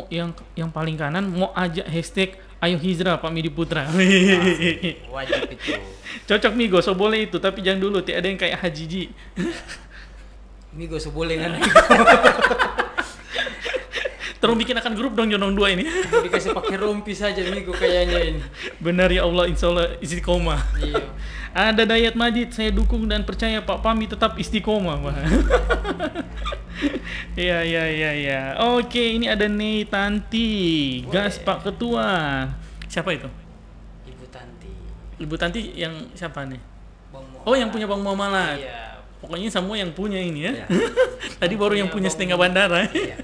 [SPEAKER 1] yang paling kanan mau ajak hashtag Ayo Hijrah Pak Meidi Putra.
[SPEAKER 3] Wajib itu.
[SPEAKER 1] Cocok Migo, so boleh itu, tapi jangan dulu, tidak ada yang kayak Hajiji.
[SPEAKER 3] Migo seboleh kan.
[SPEAKER 1] Terus bikin akan grup dong Jonong 2 ini.
[SPEAKER 3] Mau dikasih pakai rompi saja Migo kayaknya ini.
[SPEAKER 1] Benar ya Allah, insyaallah istiqomah.
[SPEAKER 3] Iya.
[SPEAKER 1] Ada Dayat Majid, saya dukung dan percaya Pak Fami tetap istiqomah, Pak. Iya. Oke, ini ada Nei Tanti. Gas Pak Ketua. Siapa itu?
[SPEAKER 3] Ibu Tanti.
[SPEAKER 1] Ibu Tanti yang siapa nih?
[SPEAKER 3] Bang Muhammad.
[SPEAKER 1] Oh, yang punya Bang Muhammad.
[SPEAKER 3] Iya.
[SPEAKER 1] Pokoknya semua yang punya ini ya.
[SPEAKER 4] Iya.
[SPEAKER 1] Tadi baru yang punya setengah bandara.
[SPEAKER 3] Iya.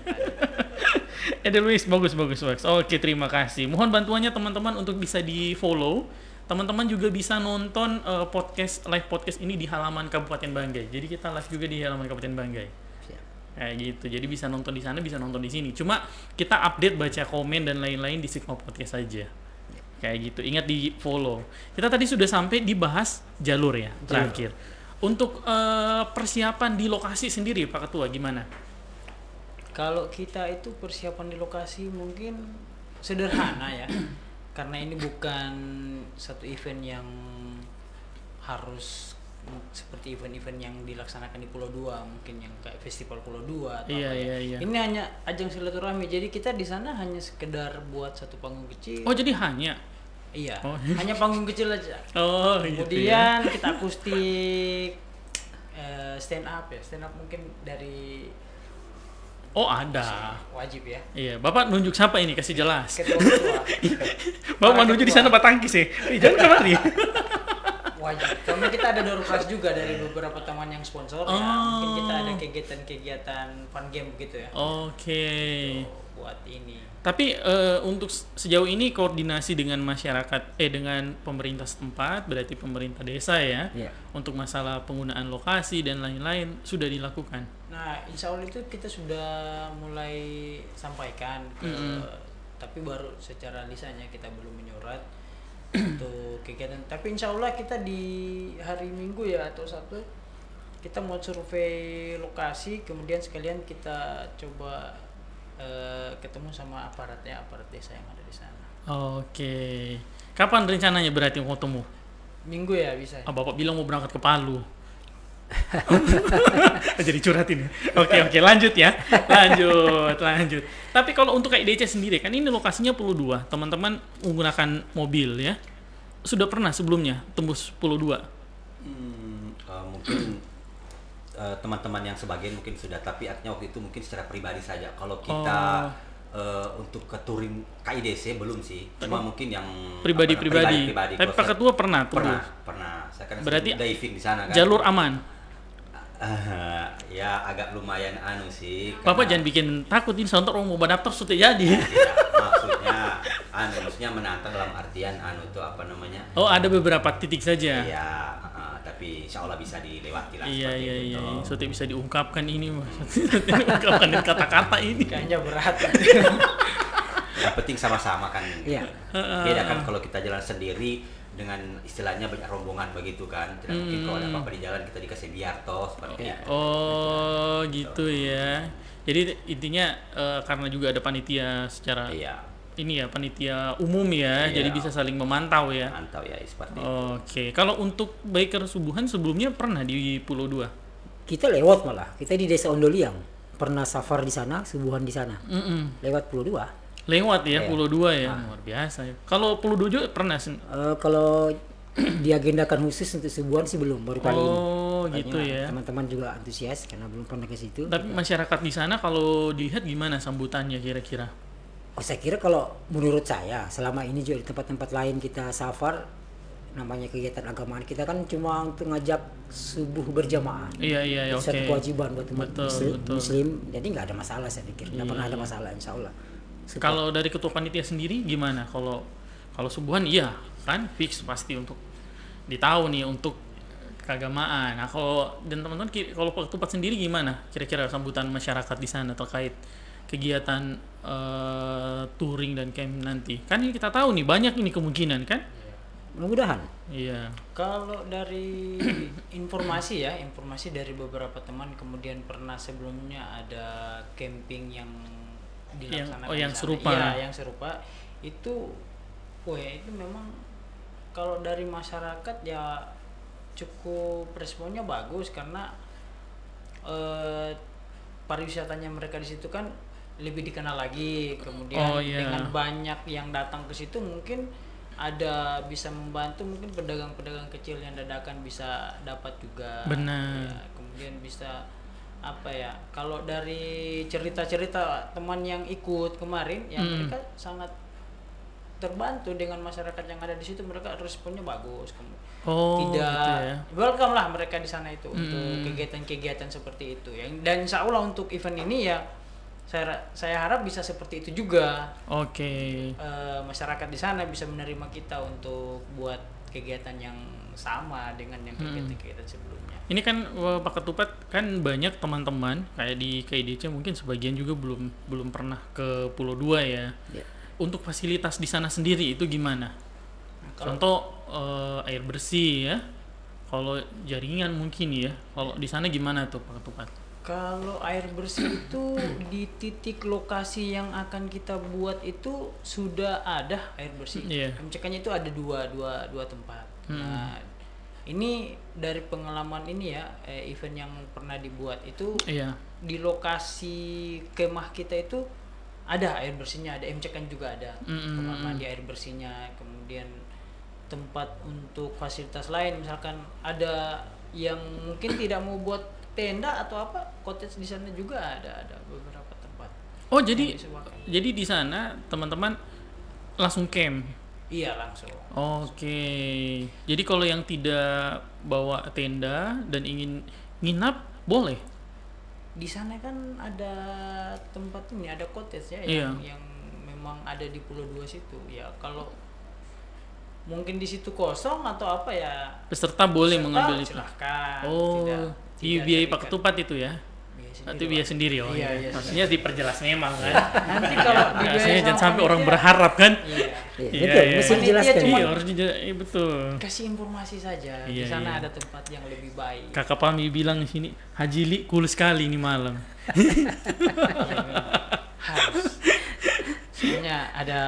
[SPEAKER 1] Edelweiss, bagus. Oke, terima kasih. Mohon bantuannya teman-teman untuk bisa di-follow. Teman-teman juga bisa nonton live podcast ini di halaman Kabupaten Banggai. Jadi kita live juga di halaman Kabupaten Banggai. Kayak gitu. Jadi bisa nonton di sana, bisa nonton di sini. Cuma kita update, baca komen dan lain-lain di Sigma Podcast saja. Kayak gitu. Ingat di follow. Kita tadi sudah sampai dibahas jalur ya, terakhir. Untuk persiapan di lokasi sendiri Pak Ketua gimana?
[SPEAKER 3] Kalau kita itu persiapan di lokasi mungkin sederhana ya. Karena ini bukan satu event yang harus seperti event-event yang dilaksanakan di Pulau Dua, mungkin yang kayak festival Pulau Dua atau
[SPEAKER 1] Iya.
[SPEAKER 3] Ini hanya ajang silaturahmi. Jadi kita di sana hanya sekedar buat satu panggung kecil.
[SPEAKER 1] Oh, jadi hanya?
[SPEAKER 3] Iya.
[SPEAKER 1] Oh.
[SPEAKER 3] Hanya panggung kecil aja.
[SPEAKER 1] Oh, gitu
[SPEAKER 3] Kemudian
[SPEAKER 1] ya.
[SPEAKER 3] kita akustik, stand up ya. Stand up mungkin dari
[SPEAKER 1] Oh, ada.
[SPEAKER 3] wajib ya.
[SPEAKER 1] Iya, Bapak nunjuk siapa ini? Kasih jelas.
[SPEAKER 3] Ketua.
[SPEAKER 1] Bapak menuju di sana Pak Tangkis ya. Jangan kemari.
[SPEAKER 3] Wajib. Karena kita ada door prize juga dari beberapa teman yang sponsor ya. Mungkin kita ada kegiatan-kegiatan fun game begitu ya.
[SPEAKER 1] Oke.
[SPEAKER 3] Buat ini.
[SPEAKER 1] Tapi untuk sejauh ini koordinasi dengan masyarakat, dengan pemerintah setempat, berarti pemerintah desa ya, untuk masalah penggunaan lokasi dan lain-lain sudah dilakukan.
[SPEAKER 3] Nah, insya Allah itu kita sudah mulai sampaikan ke, tapi baru secara lisannya kita belum menyurat untuk kegiatan. Tapi insya Allah kita di hari Minggu ya atau Sabtu kita mau survei lokasi, kemudian sekalian kita coba ketemu sama aparat desa yang ada di sana.
[SPEAKER 1] Oke. Kapan rencananya berarti mau ketemu?
[SPEAKER 3] Minggu ya bisa.
[SPEAKER 1] Bapak bilang mau berangkat ke Palu. Jadi curhatin ya. Oke, lanjut ya. Lanjut. Tapi kalau untuk KIDC sendiri kan ini lokasinya Pulau Dua. Teman-teman menggunakan mobil ya. Sudah pernah sebelumnya tembus Pulau Dua?
[SPEAKER 4] Mungkin teman-teman yang sebagian mungkin sudah, tapi artinya waktu itu mungkin secara pribadi saja. Kalau kita untuk ke touring KIDC belum sih, cuma mungkin yang
[SPEAKER 1] pribadi. Tapi Pak Ketua pernah.
[SPEAKER 4] Saya kan
[SPEAKER 1] berarti
[SPEAKER 4] diving di sana kan.
[SPEAKER 1] Jalur aman.
[SPEAKER 4] Ya agak lumayan sih.
[SPEAKER 1] Bapak jangan bikin takut ini, sontok mau daftar sudah jadi.
[SPEAKER 4] Maksudnya menantang dalam artian itu apa namanya?
[SPEAKER 1] Oh, ada beberapa titik saja.
[SPEAKER 4] Iya, tapi insya Allah bisa dilewati lah.
[SPEAKER 1] Iya. Sudah bisa diungkapkan ini, Mas. Diungkapkan kata-kata ini.
[SPEAKER 3] Kayaknya berat.
[SPEAKER 4] Yang penting sama-sama kan.
[SPEAKER 2] Iya.
[SPEAKER 4] Beda kan kalau kita jalan sendiri dengan istilahnya banyak rombongan begitu kan. Tidak mungkin kalau ada apa-apa di jalan kita dikasih biar toh seperti itu.
[SPEAKER 1] Oh, gitu ya. Jadi intinya karena juga ada panitia secara ini ya, panitia umum ya, jadi bisa saling memantau ya.
[SPEAKER 4] Mantau ya, seperti itu.
[SPEAKER 1] Oke, kalau untuk biker subuhan sebelumnya pernah di Pulau Dua?
[SPEAKER 2] Kita lewat malah. Kita di Desa Ondoliang. Pernah safar di sana, subuhan di sana. Lewat Pulau Dua.
[SPEAKER 1] Lewat ya, Pulau Dua ya, luar biasa ya. Kalau Pulau Dua juga pernah?
[SPEAKER 2] Kalau diagendakan khusus untuk subuhan sih belum, baru kali ini.
[SPEAKER 1] Oh, gitu ya.
[SPEAKER 2] Teman-teman juga antusias karena belum pernah ke situ.
[SPEAKER 1] Tapi masyarakat di sana kalau dilihat gimana sambutannya kira-kira?
[SPEAKER 2] Saya kira kalau menurut saya selama ini juga di tempat-tempat lain kita safar, namanya kegiatan agamaan kita kan cuma untuk ngajak subuh berjamaah.
[SPEAKER 1] Iya, oke.
[SPEAKER 2] Satu kewajiban buat umat
[SPEAKER 1] Betul.
[SPEAKER 2] muslim, jadi nggak ada masalah saya pikir. Nggak pernah ada masalah insya Allah.
[SPEAKER 1] Kalau dari ketua panitia sendiri gimana? Kalau subuhan iya kan fix pasti untuk ditahu nih untuk keagamaan. Nah kalau dan teman-teman kalau ketupat sendiri gimana? Kira-kira sambutan masyarakat di sana terkait kegiatan touring dan camp nanti? Kan ini kita tahu nih banyak ini kemungkinan kan?
[SPEAKER 2] Mudah-mudahan.
[SPEAKER 1] Iya.
[SPEAKER 3] Kalau dari informasi dari beberapa teman, kemudian pernah sebelumnya ada camping yang dilaksanakan
[SPEAKER 1] yang
[SPEAKER 3] di sana.
[SPEAKER 1] serupa.
[SPEAKER 3] Iya, yang serupa itu, itu memang kalau dari masyarakat ya cukup responnya bagus karena pariwisatanya mereka di situ kan lebih dikenal lagi, kemudian dengan banyak yang datang ke situ mungkin ada bisa membantu mungkin pedagang-pedagang kecil yang dadakan bisa dapat juga.
[SPEAKER 1] Benar.
[SPEAKER 3] Ya, kemudian bisa kalau dari cerita-cerita teman yang ikut kemarin ya mereka sangat terbantu dengan masyarakat yang ada di situ, mereka responnya bagus. Tidak
[SPEAKER 1] gitu ya.
[SPEAKER 3] Welcome lah mereka di sana itu untuk kegiatan-kegiatan seperti itu. Dan insya Allah untuk event ini ya saya harap bisa seperti itu juga.
[SPEAKER 1] Oke.
[SPEAKER 3] Masyarakat di sana bisa menerima kita untuk buat kegiatan yang sama dengan yang kegiatan-kegiatan sebelumnya.
[SPEAKER 1] Ini kan Pak Ketupat kan banyak teman-teman kayak di KIDC mungkin sebagian juga belum pernah ke Pulau Dua ya. Untuk fasilitas di sana sendiri itu gimana? Contoh air bersih ya. Kalau jaringan mungkin ya. Kalau di sana gimana tuh Pak Ketupat?
[SPEAKER 3] Kalau air bersih itu di titik lokasi yang akan kita buat itu sudah ada air bersih. MCK-nya itu ada dua tempat. Nah, ini dari pengalaman ini ya, event yang pernah dibuat itu di lokasi kemah kita itu ada air bersihnya, ada MCK juga ada kamar mandi air bersihnya, kemudian tempat untuk fasilitas lain misalkan ada yang mungkin tidak mau buat tenda atau apa, cottage di sana juga ada beberapa tempat.
[SPEAKER 1] Oh jadi di sana teman-teman langsung camp?
[SPEAKER 3] Iya langsung.
[SPEAKER 1] Oke. Jadi kalau yang tidak bawa tenda dan ingin nginap boleh?
[SPEAKER 3] Di sana kan ada tempat ini, ada cottage ya yang memang ada di Pulau Dua situ. Ya kalau mungkin di situ kosong atau apa ya
[SPEAKER 1] peserta boleh mengambil itu.
[SPEAKER 3] Silahkan.
[SPEAKER 1] Tidak biaya Pak Ketupat itu ya? Itu biaya sendiri.
[SPEAKER 3] Iya.
[SPEAKER 1] Maksudnya diperjelas memang kan.
[SPEAKER 3] Nanti kalau
[SPEAKER 1] biasanya jangan sampai orang berharap kan.
[SPEAKER 2] Betul, mesti dijelaskan.
[SPEAKER 1] Iya, betul.
[SPEAKER 3] Kasih informasi saja. Di sana ada tempat yang lebih baik.
[SPEAKER 1] Kakak Pami bilang di sini, Haji Li cool sekali ini malam.
[SPEAKER 3] Harus. Soalnya ada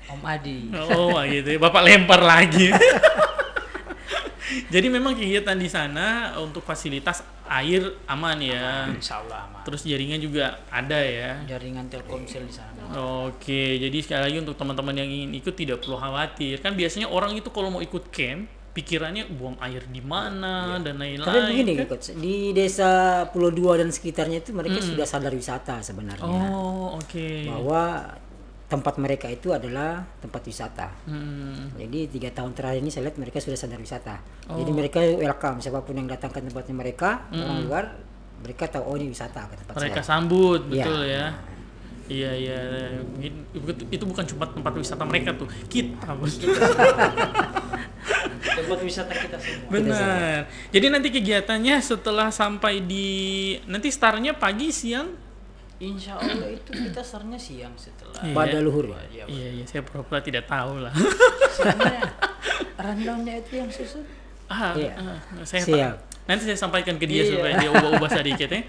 [SPEAKER 3] Om Adi.
[SPEAKER 1] Gitu ya. Bapak lempar lagi. Jadi memang kegiatan di sana untuk fasilitas air aman ya.
[SPEAKER 3] Insya Allah aman.
[SPEAKER 1] Terus jaringan juga ada ya.
[SPEAKER 3] Jaringan Telkomsel di sana.
[SPEAKER 1] Oke, jadi sekali lagi untuk teman-teman yang ingin ikut tidak perlu khawatir. Kan biasanya orang itu kalau mau ikut camp pikirannya buang air di mana dan lain-lain.
[SPEAKER 2] Tapi begini kan? Coach, di desa Pulau Dua dan sekitarnya itu mereka sudah sadar wisata sebenarnya.
[SPEAKER 1] Oke.
[SPEAKER 2] Bahwa tempat mereka itu adalah tempat wisata. Jadi 3 tahun terakhir ini saya lihat mereka sudah sadar wisata. Jadi mereka welcome siapapun yang datang ke tempatnya mereka, orang luar, mereka tahu ini wisata ke tempat
[SPEAKER 1] mereka
[SPEAKER 2] saya.
[SPEAKER 1] Sambut, betul ya. Iya. Itu bukan cuma tempat wisata mereka tuh, kita bos.
[SPEAKER 3] Tempat wisata kita semua.
[SPEAKER 1] Benar. Jadi nanti kegiatannya setelah sampai di nanti startnya pagi, siang.
[SPEAKER 3] Insya Allah itu kita startnya siang setelah
[SPEAKER 2] pada luhur.
[SPEAKER 1] Iya, saya pura-pura tidak tahu lah.
[SPEAKER 3] Soalnya rundownnya itu yang susun.
[SPEAKER 1] Nanti saya sampaikan ke dia supaya dia ubah-ubah sedikit ya.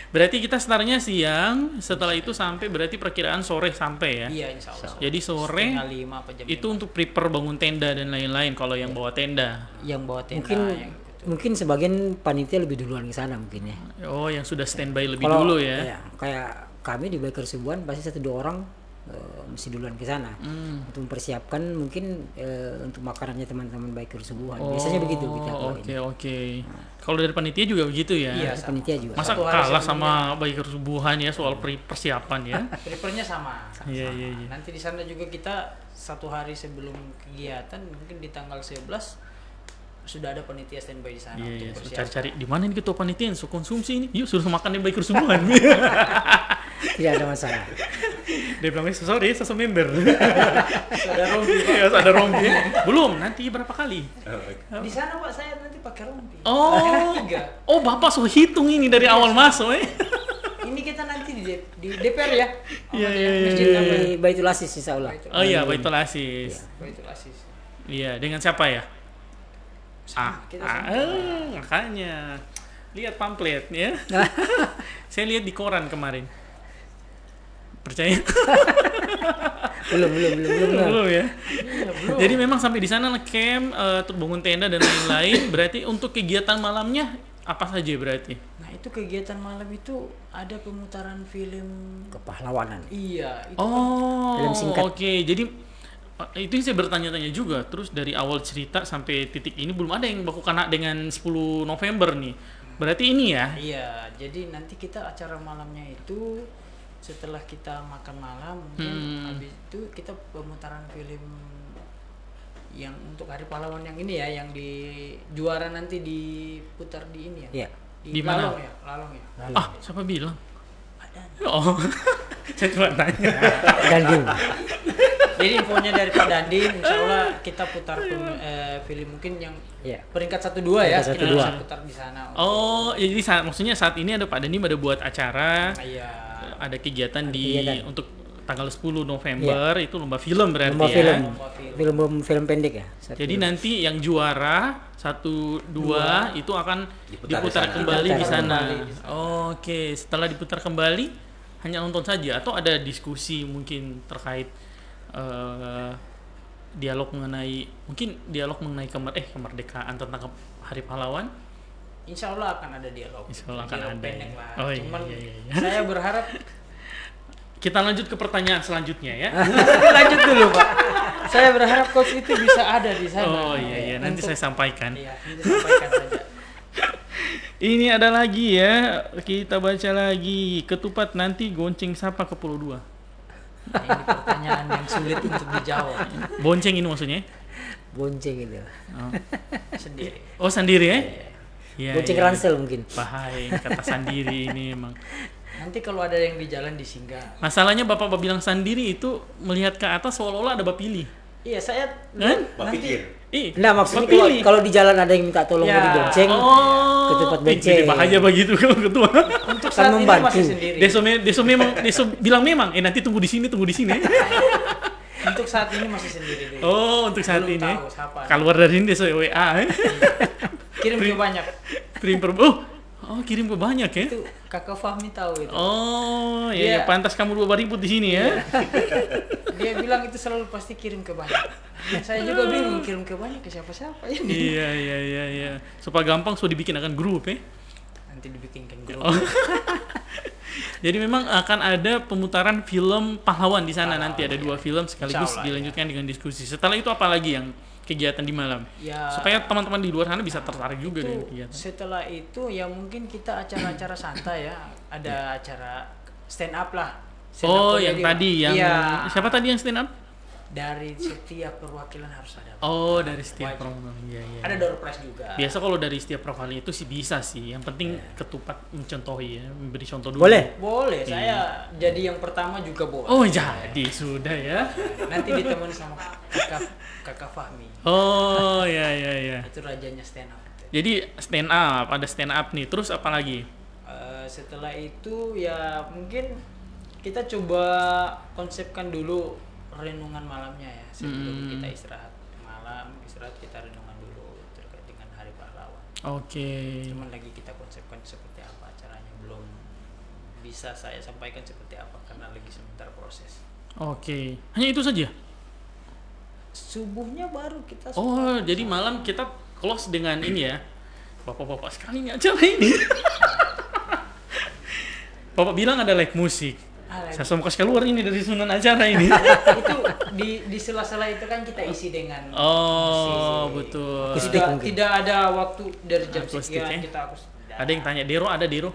[SPEAKER 1] Berarti kita startnya siang, setelah itu sampai berarti perkiraan sore sampai ya.
[SPEAKER 3] Iya, insya Allah.
[SPEAKER 1] Jadi sore
[SPEAKER 3] 4:30
[SPEAKER 1] itu untuk prepare bangun tenda dan lain-lain kalau yang bawa tenda.
[SPEAKER 3] Yang bawa tenda
[SPEAKER 2] mungkin sebagian panitia lebih duluan ke sana mungkin ya.
[SPEAKER 1] Oh, yang sudah standby lebih dulu ya.
[SPEAKER 2] Iya, kayak kami di Biker Subuhan pasti 1-2 orang mesti duluan ke sana untuk mempersiapkan mungkin untuk makanannya teman-teman Biker Subuhan. Biasanya begitu kita.
[SPEAKER 1] Oke. Kalau dari panitia juga begitu ya?
[SPEAKER 3] Iya,
[SPEAKER 2] panitia juga.
[SPEAKER 1] Masa kalah sama Biker Subuhan ya soal persiapan ya?
[SPEAKER 3] Prepare-nya sama.
[SPEAKER 1] Iya.
[SPEAKER 3] Nanti di sana juga kita 1 hari sebelum kegiatan, mungkin di tanggal 11 sudah ada panitia standby di sana untuk persiapan.
[SPEAKER 1] Cari-cari di mana ini ketua panitia yang konsumsi ini? Yuk suruh makan yang Biker Subuhan.
[SPEAKER 2] Tidak ada masalah.
[SPEAKER 1] Dia bilang, sorry, sosok member.
[SPEAKER 3] Ada rompi.
[SPEAKER 1] Ya, ada rompi. Belum, nanti berapa kali?
[SPEAKER 3] Di sana Pak saya nanti pakai rompi.
[SPEAKER 1] Oh,
[SPEAKER 3] 3.
[SPEAKER 1] oh Bapak sudah hitung ini dari awal masuk
[SPEAKER 3] Ini kita nanti di DPR ya.
[SPEAKER 1] Iya,
[SPEAKER 2] Di Baitul Asis insya Allah.
[SPEAKER 1] Oh iya, Baitul Asis.
[SPEAKER 3] Baitul Asis.
[SPEAKER 1] Iya, dengan siapa ya?
[SPEAKER 3] Kita
[SPEAKER 1] Makanya lihat pamflet ya. Saya lihat di koran kemarin. Percaya? belum ya.
[SPEAKER 3] belum.
[SPEAKER 1] Jadi memang sampai di sana ngecamp, terus bangun tenda dan lain-lain. Berarti untuk kegiatan malamnya apa saja berarti?
[SPEAKER 3] Nah, itu kegiatan malam itu ada pemutaran film
[SPEAKER 2] Kepahlawanan.
[SPEAKER 3] Iya, itu
[SPEAKER 2] Film singkat.
[SPEAKER 1] Oke. Jadi itu yang saya bertanya-tanya juga. Terus dari awal cerita sampai titik ini belum ada yang baku kena dengan 10 November nih. Berarti ini ya?
[SPEAKER 3] Iya, jadi nanti kita acara malamnya itu setelah kita makan malam mungkin habis itu kita pemutaran film yang untuk Hari Pahlawan yang ini ya, yang di juara nanti diputar di ini ya.
[SPEAKER 2] Iya.
[SPEAKER 1] Di mana?
[SPEAKER 3] Lalong ya.
[SPEAKER 1] Ah, siapa bilang?
[SPEAKER 3] Ada.
[SPEAKER 1] Oh, saya cuma tanya.
[SPEAKER 2] Danding.
[SPEAKER 3] Jadi infonya dari Pak Dandin, insya Allah kita putar film mungkin yang
[SPEAKER 2] Iya.
[SPEAKER 3] peringkat 1-2 ya,
[SPEAKER 2] Peringkat
[SPEAKER 3] kita
[SPEAKER 2] 1-2.
[SPEAKER 3] bisa putar di sana.
[SPEAKER 1] Oh, jadi maksudnya saat ini ada Pak Dani ada buat acara,
[SPEAKER 3] Iya.
[SPEAKER 1] ada kegiatan
[SPEAKER 2] kegiatan.
[SPEAKER 1] untuk tanggal 10 November itu lomba film berarti
[SPEAKER 2] Lomba
[SPEAKER 1] ya.
[SPEAKER 2] film pendek ya.
[SPEAKER 1] Jadi nanti yang juara 1-2 itu akan diputar
[SPEAKER 4] di sana.
[SPEAKER 1] kembali di
[SPEAKER 2] Diputar
[SPEAKER 1] sana.
[SPEAKER 3] kembali di
[SPEAKER 1] Oke, setelah diputar kembali hanya nonton saja atau ada diskusi mungkin terkait dialog mengenai kemerdekaan tentang Hari Pahlawan.
[SPEAKER 3] Insya Allah akan ada dialog.
[SPEAKER 1] Insya Allah akan
[SPEAKER 3] Dialog
[SPEAKER 1] ada.
[SPEAKER 3] pendek lah.
[SPEAKER 1] Oh, iya,
[SPEAKER 3] Cuman
[SPEAKER 1] iya.
[SPEAKER 3] saya berharap
[SPEAKER 1] Kita lanjut ke pertanyaan selanjutnya ya.
[SPEAKER 3] lanjut dulu Pak. Saya berharap coach itu bisa ada di sana.
[SPEAKER 1] Oh iya, nanti
[SPEAKER 3] Untuk-
[SPEAKER 1] saya sampaikan.
[SPEAKER 3] Iya, nanti sampaikan saja.
[SPEAKER 1] Ini ada lagi ya, kita baca lagi. Ketupat nanti gonceng siapa ke Pulau 2?
[SPEAKER 3] Nah, ini pertanyaan yang sulit untuk dijawab.
[SPEAKER 1] Bonceng ini maksudnya?
[SPEAKER 2] Bonceng itu.
[SPEAKER 1] Oh,
[SPEAKER 3] Sendiri.
[SPEAKER 1] oh sendiri ya? Iya,
[SPEAKER 2] Bonceng
[SPEAKER 1] iya.
[SPEAKER 2] ransel mungkin.
[SPEAKER 1] Bahaya kata sendiri ini emang.
[SPEAKER 3] Nanti kalau ada yang di jalan disinggah.
[SPEAKER 1] Masalahnya bapak bilang sendiri itu melihat ke atas seolah-olah ada bapili.
[SPEAKER 3] Iya, saya
[SPEAKER 1] Kan?
[SPEAKER 3] nanti
[SPEAKER 4] Pikir.
[SPEAKER 2] Nah maksudnya
[SPEAKER 1] bapili.
[SPEAKER 2] kalau di jalan ada yang minta tolong
[SPEAKER 3] Ya.
[SPEAKER 2] mau dibonceng,
[SPEAKER 1] Oh,
[SPEAKER 2] ketupat
[SPEAKER 1] ih,
[SPEAKER 2] bonceng.
[SPEAKER 1] bahaya begitu kalau ketua.
[SPEAKER 3] untuk
[SPEAKER 2] Kan
[SPEAKER 3] saat ini
[SPEAKER 2] membantu.
[SPEAKER 3] masih sendiri.
[SPEAKER 1] Deso bilang memang, nanti tunggu di sini.
[SPEAKER 3] Untuk saat ini masih sendiri dulu.
[SPEAKER 1] Oh, untuk saat
[SPEAKER 3] Belum
[SPEAKER 1] ini.
[SPEAKER 3] tahu siapa.
[SPEAKER 1] Keluar dari ini Deso WA.
[SPEAKER 3] Kirim ke banyak.
[SPEAKER 1] Kirim ke banyak ya.
[SPEAKER 3] Itu Kakak Fahmi tahu itu.
[SPEAKER 1] Oh,
[SPEAKER 3] Iya.
[SPEAKER 1] ya pantas kamu 2 ribut di sini ya.
[SPEAKER 3] Dia bilang itu selalu pasti kirim ke banyak. Saya juga bingung kirim ke banyak ke siapa-siapa ini.
[SPEAKER 1] Iya. Supaya gampang dibikin akan grup ya.
[SPEAKER 3] Nanti dibikinkan grup.
[SPEAKER 1] Oh. Jadi memang akan ada pemutaran film pahlawan di sana nanti ada 2 film sekaligus
[SPEAKER 3] Insya Allah,
[SPEAKER 1] dilanjutkan dengan diskusi. Setelah itu apa lagi yang kegiatan di malam?
[SPEAKER 3] Ya,
[SPEAKER 1] Supaya teman-teman di luar sana bisa tertarik juga
[SPEAKER 3] itu
[SPEAKER 1] dengan kegiatan.
[SPEAKER 3] setelah itu ya mungkin kita acara-acara santai ya. Ada acara stand up lah. Stand up
[SPEAKER 1] Oh,
[SPEAKER 3] comedy.
[SPEAKER 1] yang tadi yang
[SPEAKER 3] Iya.
[SPEAKER 1] siapa tadi yang stand up?
[SPEAKER 3] Dari setiap perwakilan harus ada.
[SPEAKER 1] Oh, dari setiap
[SPEAKER 3] Wajib.
[SPEAKER 1] program. Iya.
[SPEAKER 3] Ada door prize juga.
[SPEAKER 1] Biasa kalau dari setiap perwakilan itu sih bisa sih. Yang penting ketupat mencontohi ya, memberi contoh dulu.
[SPEAKER 2] Boleh.
[SPEAKER 3] Boleh,
[SPEAKER 1] Iya.
[SPEAKER 3] saya jadi yang pertama juga boleh.
[SPEAKER 1] Oh, jadi sudah ya.
[SPEAKER 3] Nanti ditemani sama kakak Fahmi.
[SPEAKER 1] Oh, ya.
[SPEAKER 3] Itu rajanya stand up.
[SPEAKER 1] Jadi stand up, ada stand up nih. Terus apa lagi?
[SPEAKER 3] Setelah itu ya mungkin kita coba konsepkan dulu renungan malamnya ya sebelum kita istirahat kita renungan dulu terkait dengan Hari Pahlawan.
[SPEAKER 1] Oke.
[SPEAKER 3] Cuman lagi kita konsepkan seperti apa acaranya belum bisa saya sampaikan seperti apa karena lagi sebentar proses.
[SPEAKER 1] Oke. Hanya itu saja.
[SPEAKER 3] Subuhnya baru kita.
[SPEAKER 1] Oh, jadi malam kita close dengan ini ya. Bapak-bapak sekali nih acara ini. Bapak bilang ada live musik. Saya mau kasih keluar ini dari sunan acara ini.
[SPEAKER 3] Itu di sela-sela itu kan kita isi dengan
[SPEAKER 1] Oh, betul.
[SPEAKER 2] Akustik mungkin.
[SPEAKER 3] tidak ada waktu dari jam
[SPEAKER 1] Akustik,
[SPEAKER 3] sekian
[SPEAKER 1] ya.
[SPEAKER 3] kita akustik.
[SPEAKER 1] Ada yang tanya Dero, ada Dero?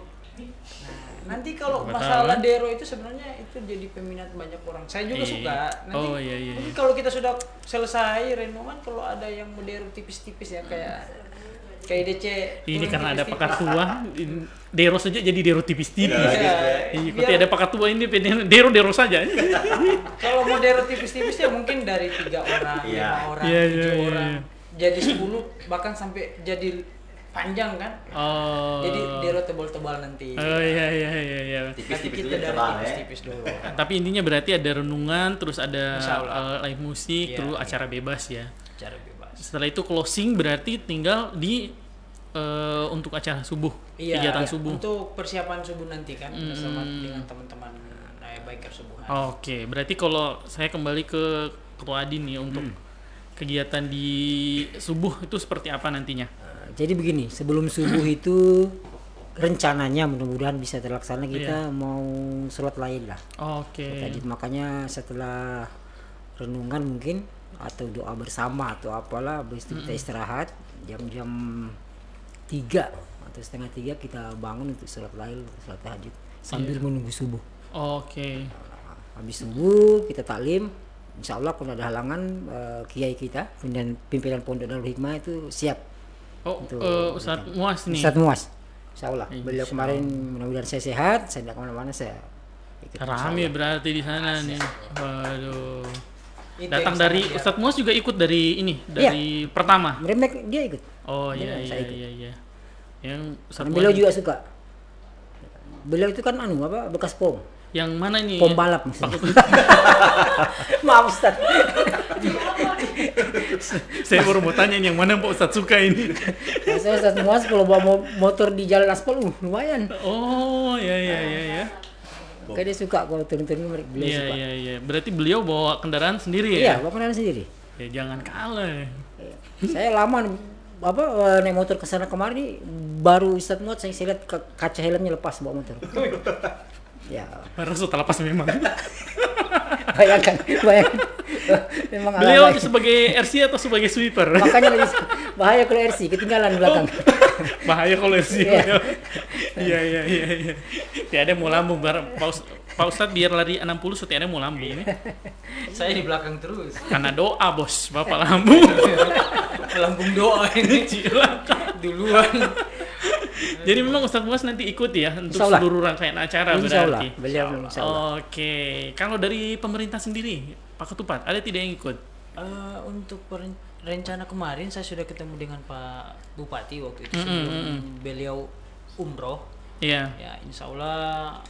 [SPEAKER 3] Nanti kalau
[SPEAKER 1] Nggak
[SPEAKER 3] masalah
[SPEAKER 1] tahu.
[SPEAKER 3] Dero itu sebenarnya itu jadi peminat banyak orang. Saya juga
[SPEAKER 1] Iya.
[SPEAKER 3] suka. Nanti
[SPEAKER 1] Oh, iya.
[SPEAKER 3] mungkin kalau kita sudah selesai renungan kalau ada yang mau Dero tipis-tipis ya kayak kayak DC
[SPEAKER 1] Ini
[SPEAKER 3] turun
[SPEAKER 1] karena ada
[SPEAKER 3] tipis-tipis.
[SPEAKER 1] pakat tua, Dero saja jadi Dero tipis-tipis.
[SPEAKER 3] Iya.
[SPEAKER 1] Iya,
[SPEAKER 3] Biar-
[SPEAKER 1] kalau ada pakat tua ini Dero saja.
[SPEAKER 3] Kalau mau dero tipis-tipis ya mungkin dari 3 orang, 5
[SPEAKER 4] Iya.
[SPEAKER 3] orang,
[SPEAKER 1] Iya,
[SPEAKER 3] 7
[SPEAKER 1] iya, iya,
[SPEAKER 3] orang,
[SPEAKER 1] iya.
[SPEAKER 3] jadi 10 bahkan sampai jadi panjang kan.
[SPEAKER 1] Oh.
[SPEAKER 3] Jadi dero tebal-tebal nanti.
[SPEAKER 1] Oh iya iya.
[SPEAKER 3] Tapi
[SPEAKER 4] Tipis-tipis
[SPEAKER 3] kita
[SPEAKER 4] dulu
[SPEAKER 3] dari
[SPEAKER 4] tebal ya.
[SPEAKER 3] tipis-tipis dulu.
[SPEAKER 1] Tapi intinya berarti ada renungan, terus ada
[SPEAKER 3] Insya Allah.
[SPEAKER 1] live musik,
[SPEAKER 3] Iya,
[SPEAKER 1] terus
[SPEAKER 3] iya.
[SPEAKER 1] acara bebas ya.
[SPEAKER 3] Cara bebas.
[SPEAKER 1] Setelah itu closing berarti tinggal di untuk acara subuh, kegiatan subuh.
[SPEAKER 3] Untuk persiapan subuh nanti kan bersama dengan teman-teman biker subuhan.
[SPEAKER 1] Oke, berarti kalau saya kembali ke Ketua Adi nih untuk kegiatan di subuh itu seperti apa nantinya?
[SPEAKER 2] Jadi begini, sebelum subuh itu rencananya mudah-mudahan bisa terlaksana, kita mau sholat lain lah.
[SPEAKER 1] Oke.
[SPEAKER 2] Jadi makanya setelah renungan mungkin atau doa bersama atau apalah, habis itu kita istirahat jam-jam 3 atau setengah 3 kita bangun untuk sholat lail, sholat tahajud sambil menunggu subuh.
[SPEAKER 1] Oke.
[SPEAKER 2] Habis subuh kita taklim, insya Allah kalau ada halangan kiai kita pimpinan Pondok Darul Hikmah itu siap.
[SPEAKER 1] Oh,
[SPEAKER 2] Untuk
[SPEAKER 1] Ustadz Muas nih.
[SPEAKER 2] Ustadz Muas, insya Allah.
[SPEAKER 1] Insya
[SPEAKER 2] Beliau kemarin mudah-mudahan saya sehat, saya tidak kemana-mana, saya ikut. insya
[SPEAKER 1] Rame
[SPEAKER 2] Allah.
[SPEAKER 1] berarti di sana nih. Waduh.
[SPEAKER 3] Itu
[SPEAKER 1] Datang
[SPEAKER 3] yang
[SPEAKER 1] dari
[SPEAKER 3] sangat
[SPEAKER 1] Ustadz Muas juga ikut dari ini, dari pertama.
[SPEAKER 2] Mereka dia ikut.
[SPEAKER 1] Oh
[SPEAKER 2] Dia
[SPEAKER 1] iya
[SPEAKER 2] saya
[SPEAKER 1] iya
[SPEAKER 2] ikut.
[SPEAKER 1] iya. Yang Ustadz
[SPEAKER 2] Karena beliau
[SPEAKER 1] Muas-
[SPEAKER 2] juga suka. Beliau itu kan bekas pom.
[SPEAKER 1] yang mana nih?
[SPEAKER 2] Pom balap maksudnya. Maaf Ustaz.
[SPEAKER 1] Saya baru mau tanya yang mana Pak Ustadz suka ini.
[SPEAKER 2] Saya Ustaz Muas kalau bawa motor di jalan aspal lumayan.
[SPEAKER 1] Oh iya iya iya iya.
[SPEAKER 2] Kayak dia suka kalau turun-turun beliau
[SPEAKER 1] Iya
[SPEAKER 2] suka.
[SPEAKER 1] iya iya. Berarti beliau bawa kendaraan sendiri
[SPEAKER 2] Iya,
[SPEAKER 1] ya?
[SPEAKER 2] bawa kendaraan sendiri.
[SPEAKER 1] Ya jangan kalah.
[SPEAKER 2] Saya lama naik motor ke sana kemarin nih, baru Ustaz Muas saya lihat kaca helmnya lepas bawa motor. Ya,
[SPEAKER 1] Harus lepas memang.
[SPEAKER 2] bayangkan. Memang
[SPEAKER 1] Beliau
[SPEAKER 2] ala-ala.
[SPEAKER 1] sebagai RC atau sebagai sweeper?
[SPEAKER 2] Makanya bahaya kalau RC ketinggalan di belakang.
[SPEAKER 1] Bahaya kalau RC.
[SPEAKER 2] Iya.
[SPEAKER 1] Iya iya iya iya. Tiada mau lambung Pak Ustadz biar lari 60 tiada mau lambung nih.
[SPEAKER 3] saya di belakang terus.
[SPEAKER 1] Karena doa bos, Bapak lambung.
[SPEAKER 3] Lambung doa ini duluan.
[SPEAKER 1] Jadi memang Ustadz Muas nanti ikut ya untuk
[SPEAKER 2] Insya Allah.
[SPEAKER 1] seluruh rangkaian acara
[SPEAKER 2] Insya Allah,
[SPEAKER 1] berarti.
[SPEAKER 2] beliau insya Allah.
[SPEAKER 1] Oke, kalau dari pemerintah sendiri, Pak Ketupat, ada tidak yang ikut?
[SPEAKER 3] Untuk rencana kemarin saya sudah ketemu dengan Pak Bupati waktu itu sebelum beliau umroh.
[SPEAKER 1] Iya.
[SPEAKER 3] Ya, insya Allah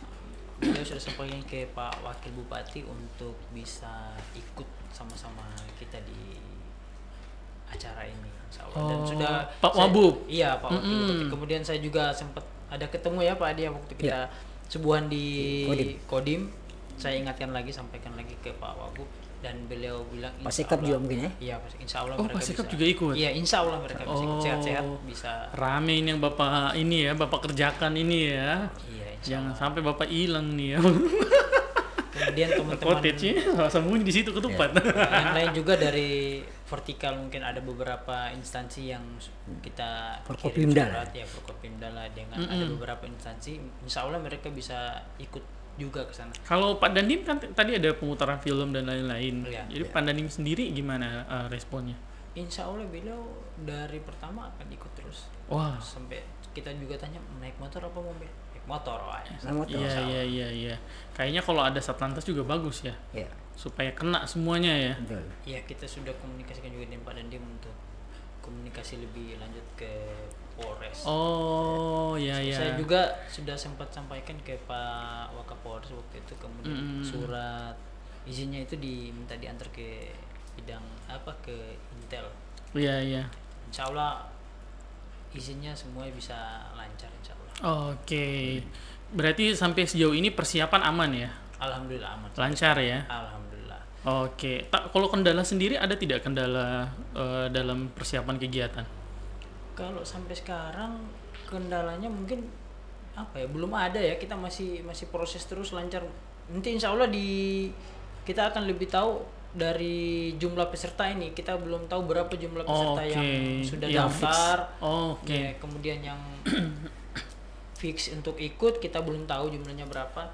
[SPEAKER 3] beliau sudah sampaikan ke Pak Wakil Bupati untuk bisa ikut sama-sama kita di acara ini, insya Allah. Dan
[SPEAKER 1] Oh,
[SPEAKER 3] sudah
[SPEAKER 1] Pak Wabub?
[SPEAKER 3] Iya, Pak Wakil Bupati. Kemudian saya juga sempat ada ketemu ya Pak Adi waktu kita subuhan di Kodim. Saya ingatkan lagi, sampaikan lagi ke Pak Wabub dan beliau bilang
[SPEAKER 2] Pak
[SPEAKER 3] insya
[SPEAKER 2] Sekap
[SPEAKER 3] Allah-
[SPEAKER 2] juga mungkin ya?
[SPEAKER 3] Iya, insya Allah
[SPEAKER 1] Oh,
[SPEAKER 3] mereka
[SPEAKER 1] Pak Sekap
[SPEAKER 3] bisa.
[SPEAKER 1] juga ikut?
[SPEAKER 3] Iya, insya Allah mereka bisa ikut
[SPEAKER 1] Oh.
[SPEAKER 3] sehat-sehat bisa.
[SPEAKER 1] Rame ini yang Bapak ini ya, Bapak kerjakan ini ya.
[SPEAKER 3] Iya, insya
[SPEAKER 1] Jangan
[SPEAKER 3] Allah.
[SPEAKER 1] sampai Bapak hilang nih ya.
[SPEAKER 3] Kemudian teman-teman
[SPEAKER 1] Cottage-nya sembunyi di situ Ketupat.
[SPEAKER 3] yang lain juga dari vertikal mungkin ada beberapa instansi yang kita kirim
[SPEAKER 2] Forkopimda
[SPEAKER 3] surat ya Forkopimda lah dengan ada beberapa instansi, insya Allah mereka bisa ikut juga ke sana.
[SPEAKER 1] Kalau Pak Dandim kan tadi ada pemutaran film dan lain-lain.
[SPEAKER 3] Iya.
[SPEAKER 1] Jadi Pak Dandim sendiri gimana responnya?
[SPEAKER 3] Insya Allah beliau dari pertama akan ikut terus.
[SPEAKER 1] Wah.
[SPEAKER 3] Sampai kita juga tanya naik motor apa mobil? Naik motor, wah.
[SPEAKER 2] Naik motor.
[SPEAKER 1] Iya. Kayaknya kalau ada Satlantas juga bagus ya.
[SPEAKER 2] Ya,
[SPEAKER 1] Supaya kena semuanya ya.
[SPEAKER 2] betul.
[SPEAKER 3] Ya kita sudah komunikasikan juga dengan Pak Dandim untuk komunikasi lebih lanjut ke Polres.
[SPEAKER 1] Oh, iya.
[SPEAKER 3] Saya juga sudah sempat sampaikan ke Pak Wakapolres waktu itu, kemudian surat izinnya itu diminta diantar ke bidang ke Intel.
[SPEAKER 1] Iya.
[SPEAKER 3] Insya Allah izinnya semua bisa lancar insya Allah.
[SPEAKER 1] Oke. Berarti sampai sejauh ini persiapan aman ya?
[SPEAKER 3] Alhamdulillah aman.
[SPEAKER 1] Lancar ya?
[SPEAKER 3] Alhamdulillah.
[SPEAKER 1] Oke. Kalau kendala sendiri ada tidak kendala dalam persiapan kegiatan?
[SPEAKER 3] Kalau sampai sekarang kendalanya mungkin belum ada ya, kita masih proses terus lancar. Nanti insya Allah kita akan lebih tahu dari jumlah peserta ini. Kita belum tahu berapa jumlah peserta yang sudah
[SPEAKER 1] Yang fix.
[SPEAKER 3] daftar.
[SPEAKER 1] Oke.
[SPEAKER 3] Ya, kemudian yang fix untuk ikut kita belum tahu jumlahnya berapa.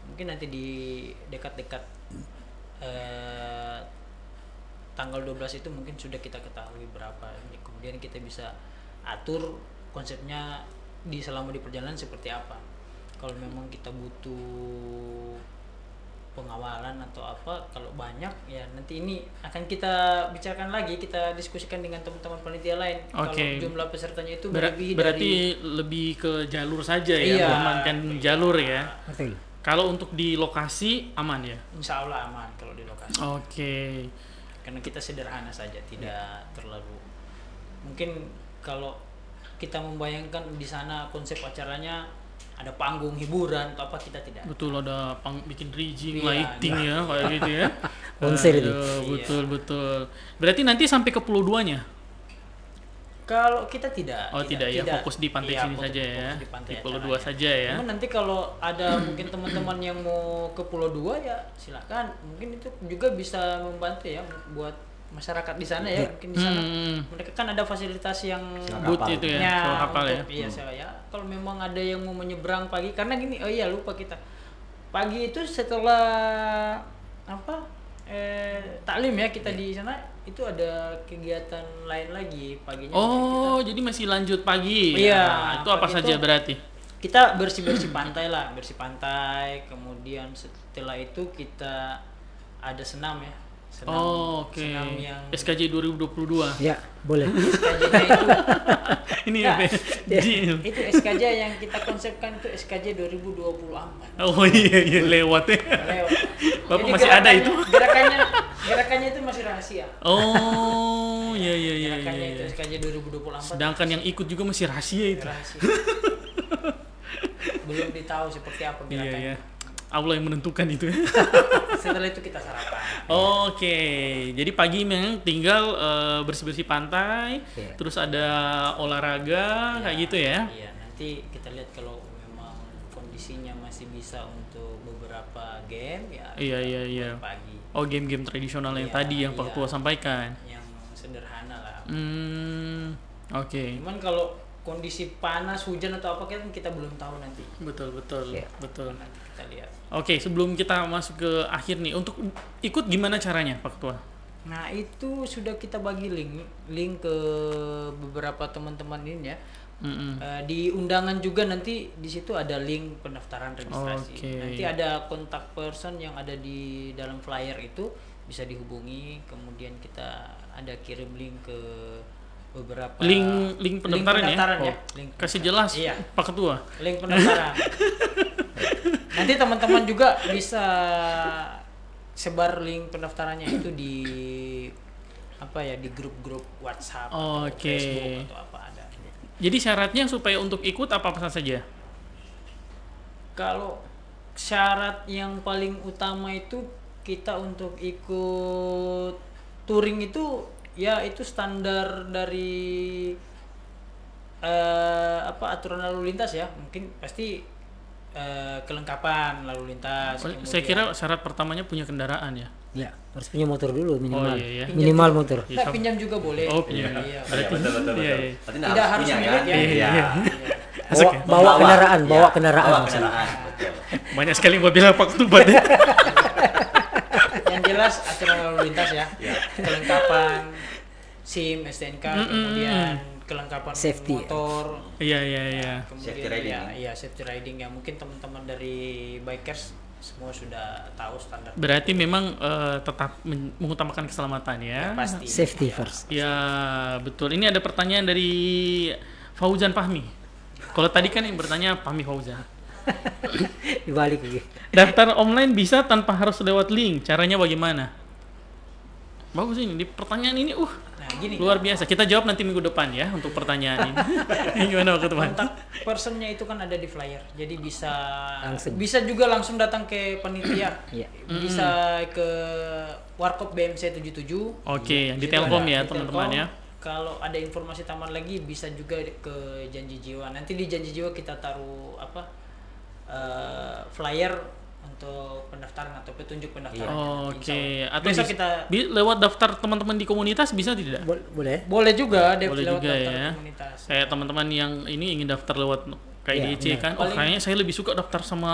[SPEAKER 3] Mungkin nanti di dekat-dekat tanggal 12 itu mungkin sudah kita ketahui berapa. Kemudian kita bisa atur konsepnya selama di perjalanan seperti apa. Kalau memang kita butuh pengawalan atau apa, kalau banyak ya nanti ini akan kita bicarakan lagi, kita diskusikan dengan teman-teman panitia lain. Kalau jumlah pesertanya itu
[SPEAKER 1] berarti lebih ke jalur saja ya, mengamankan jalur ya.
[SPEAKER 2] Betul.
[SPEAKER 1] Kalau untuk di lokasi aman ya?
[SPEAKER 3] Insya Allah aman kalau di lokasi. Karena kita sederhana saja, tidak terlalu. Mungkin kalau kita membayangkan di sana konsep acaranya ada panggung hiburan atau apa, kita tidak.
[SPEAKER 1] Betul, ada bikin rigging, lighting ya kayak gitu ya.
[SPEAKER 2] Konser itu.
[SPEAKER 1] Betul. Berarti nanti sampai ke Pulau 2-nya?
[SPEAKER 3] Kalau kita tidak.
[SPEAKER 1] Tidak ya, fokus di pantai sini saja ya. Di Pulau 2 saja ya.
[SPEAKER 3] Cuman nanti kalau ada mungkin teman-teman yang mau ke Pulau 2 ya silakan. Mungkin itu juga bisa membantu ya buat masyarakat di sana ya. Mungkin di sana mereka kan ada fasilitas yang
[SPEAKER 1] boot itu ya, sewa kapal ya.
[SPEAKER 3] Iya, sewa ya. Kalau memang ada yang mau menyeberang pagi, karena gini, lupa kita. Pagi itu setelah taklim ya kita di sana, itu ada kegiatan lain lagi paginya.
[SPEAKER 1] Jadi masih lanjut pagi.
[SPEAKER 3] Iya.
[SPEAKER 1] Nah, itu apa saja berarti?
[SPEAKER 3] Kita bersih-bersih pantai lah, kemudian setelah itu kita ada senam ya. Senam yang
[SPEAKER 1] SKJ 2022.
[SPEAKER 2] Ya, boleh.
[SPEAKER 3] SKJ-nya itu
[SPEAKER 1] ini
[SPEAKER 3] itu SKJ yang kita konsepkan itu SKJ 2024.
[SPEAKER 1] Lewat ya. Bapak
[SPEAKER 3] jadi
[SPEAKER 1] masih ada itu?
[SPEAKER 3] Gerakannya itu masih rahasia. Gerakannya itu SKJ 2024.
[SPEAKER 1] Sedangkan yang ikut juga masih rahasia itu.
[SPEAKER 3] Belum ditahu seperti apa gerakannya.
[SPEAKER 1] Allah yang menentukan itu.
[SPEAKER 3] Setelah itu kita sarapan.
[SPEAKER 1] Jadi pagi memang tinggal bersih-bersih pantai, terus ada olahraga kayak gitu ya.
[SPEAKER 3] Iya, nanti kita lihat kalau memang kondisinya masih bisa untuk beberapa game ya.
[SPEAKER 1] Iya.
[SPEAKER 3] Pagi.
[SPEAKER 1] Game-game tradisional yang tadi yang Pak Ketua sampaikan.
[SPEAKER 3] Yang sederhana lah.
[SPEAKER 1] Cuman
[SPEAKER 3] kalau kondisi panas, hujan atau apa kan kita belum tahu nanti.
[SPEAKER 1] Betul.
[SPEAKER 3] Nanti kita lihat.
[SPEAKER 1] Sebelum kita masuk ke akhir nih, untuk ikut gimana caranya Pak Ketua?
[SPEAKER 3] Nah, itu sudah kita bagi link ke beberapa teman-teman ini ya. Di undangan juga nanti di situ ada link pendaftaran registrasi. Nanti ada kontak person yang ada di dalam flyer itu, bisa dihubungi, kemudian kita ada kirim link ke beberapa
[SPEAKER 1] link pendaftaran ya. Kasih jelas Pak Ketua.
[SPEAKER 3] Link pendaftaran. Nanti teman-teman juga bisa sebar link pendaftarannya itu di di grup-grup WhatsApp atau Facebook atau apa ada.
[SPEAKER 1] Jadi syaratnya supaya untuk ikut apa saja?
[SPEAKER 3] Kalau syarat yang paling utama itu kita untuk ikut touring itu ya itu standar dari aturan lalu lintas ya, mungkin pasti kelengkapan lalu lintas.
[SPEAKER 1] Saya kira syarat pertamanya punya kendaraan ya.
[SPEAKER 2] Ya, harus punya motor dulu minimal.
[SPEAKER 3] Minimal
[SPEAKER 2] motor.
[SPEAKER 3] Pinjam juga boleh.
[SPEAKER 1] Pinjam.
[SPEAKER 4] Betul.
[SPEAKER 3] Tidak harus milik ya.
[SPEAKER 2] Bawa kendaraan.
[SPEAKER 4] Betul.
[SPEAKER 1] Banyak sekali gua bilang Pak Ketua.
[SPEAKER 3] Yang jelas aturan lalu lintas ya. Kelengkapan SIM, STNK, kemudian kelengkapan
[SPEAKER 2] safety
[SPEAKER 3] motor.
[SPEAKER 1] Iya.
[SPEAKER 3] Kemudian safety riding ya, mungkin teman-teman dari bikers semua sudah tahu standar.
[SPEAKER 1] Berarti memang tetap mengutamakan keselamatan ya.
[SPEAKER 3] Pasti.
[SPEAKER 2] Safety first.
[SPEAKER 1] Ya, betul. Ini ada pertanyaan dari Fauzan Fahmi. Kalau tadi kan yang bertanya Fahmi Fauzan.
[SPEAKER 2] Dibalik lagi.
[SPEAKER 1] Daftar online bisa tanpa harus lewat link. Caranya bagaimana? Bagus ini. Di pertanyaan ini
[SPEAKER 3] gini,
[SPEAKER 1] luar biasa. Kita jawab nanti minggu depan ya untuk pertanyaan ini. Gimana Pak Ketua?
[SPEAKER 3] Kontak personnya itu kan ada di flyer. Jadi bisa juga langsung datang ke panitia. Bisa ke Warkop BMC 77.
[SPEAKER 1] Yang di Telkom ya, teman-teman ya.
[SPEAKER 3] Kalau ada informasi tambahan lagi bisa juga ke Janji Jiwa. Nanti di Janji Jiwa kita taruh flyer untuk pendaftaran atau petunjuk pendaftaran. Atau
[SPEAKER 1] bisa kita lewat daftar teman-teman di komunitas bisa tidak?
[SPEAKER 3] Boleh juga
[SPEAKER 1] lewat
[SPEAKER 3] juga
[SPEAKER 1] daftar
[SPEAKER 3] ya. Komunitas.
[SPEAKER 1] Kayak teman-teman yang ini ingin daftar lewat KIDC
[SPEAKER 2] Iya,
[SPEAKER 1] kan. Oh, kayaknya saya lebih suka daftar sama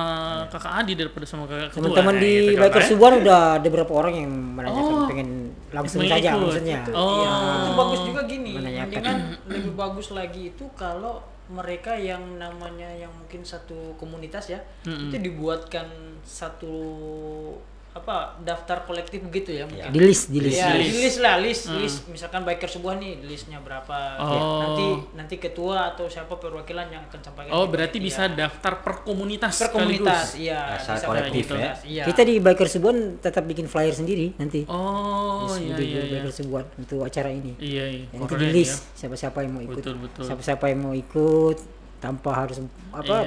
[SPEAKER 1] Kakak Adi daripada sama Kakak Ketua.
[SPEAKER 2] Teman-teman
[SPEAKER 1] Nah,
[SPEAKER 2] di
[SPEAKER 1] gitu kan,
[SPEAKER 2] Biker
[SPEAKER 1] Pak.
[SPEAKER 2] Subuhan udah ada beberapa orang yang menanyakan
[SPEAKER 1] Oh,
[SPEAKER 2] pengen langsung
[SPEAKER 1] pengen
[SPEAKER 2] saja
[SPEAKER 1] ikut.
[SPEAKER 2] maksudnya.
[SPEAKER 1] Oh.
[SPEAKER 3] Iya, itu bagus juga gini.
[SPEAKER 2] Menanyakan.
[SPEAKER 3] Mendingan lebih bagus lagi itu kalau mereka yang namanya yang mungkin satu komunitas ya, itu dibuatkan satu daftar kolektif gitu ya mungkin.
[SPEAKER 2] Di list.
[SPEAKER 3] Ya, list misalkan Biker Sebuah nih listnya berapa.
[SPEAKER 1] Oh.
[SPEAKER 3] Nanti ketua atau siapa perwakilan yang akan sampaikan.
[SPEAKER 1] Oh,
[SPEAKER 3] di
[SPEAKER 1] berarti
[SPEAKER 3] panitia.
[SPEAKER 1] bisa daftar per komunitas.
[SPEAKER 3] per komunitas,
[SPEAKER 1] sekaligus.
[SPEAKER 3] iya.
[SPEAKER 4] Dasar
[SPEAKER 3] bisa
[SPEAKER 4] kolektif,
[SPEAKER 3] per komunitas, iya.
[SPEAKER 2] Kita di Biker Subuhan tetap bikin flyer sendiri nanti.
[SPEAKER 1] Oh,
[SPEAKER 2] Di Biker Subuhan untuk acara ini.
[SPEAKER 1] Iya.
[SPEAKER 2] Yang itu
[SPEAKER 1] Keren
[SPEAKER 2] di
[SPEAKER 1] ya.
[SPEAKER 2] list siapa-siapa yang mau ikut.
[SPEAKER 1] Betul.
[SPEAKER 2] Siapa-siapa yang mau ikut tanpa harus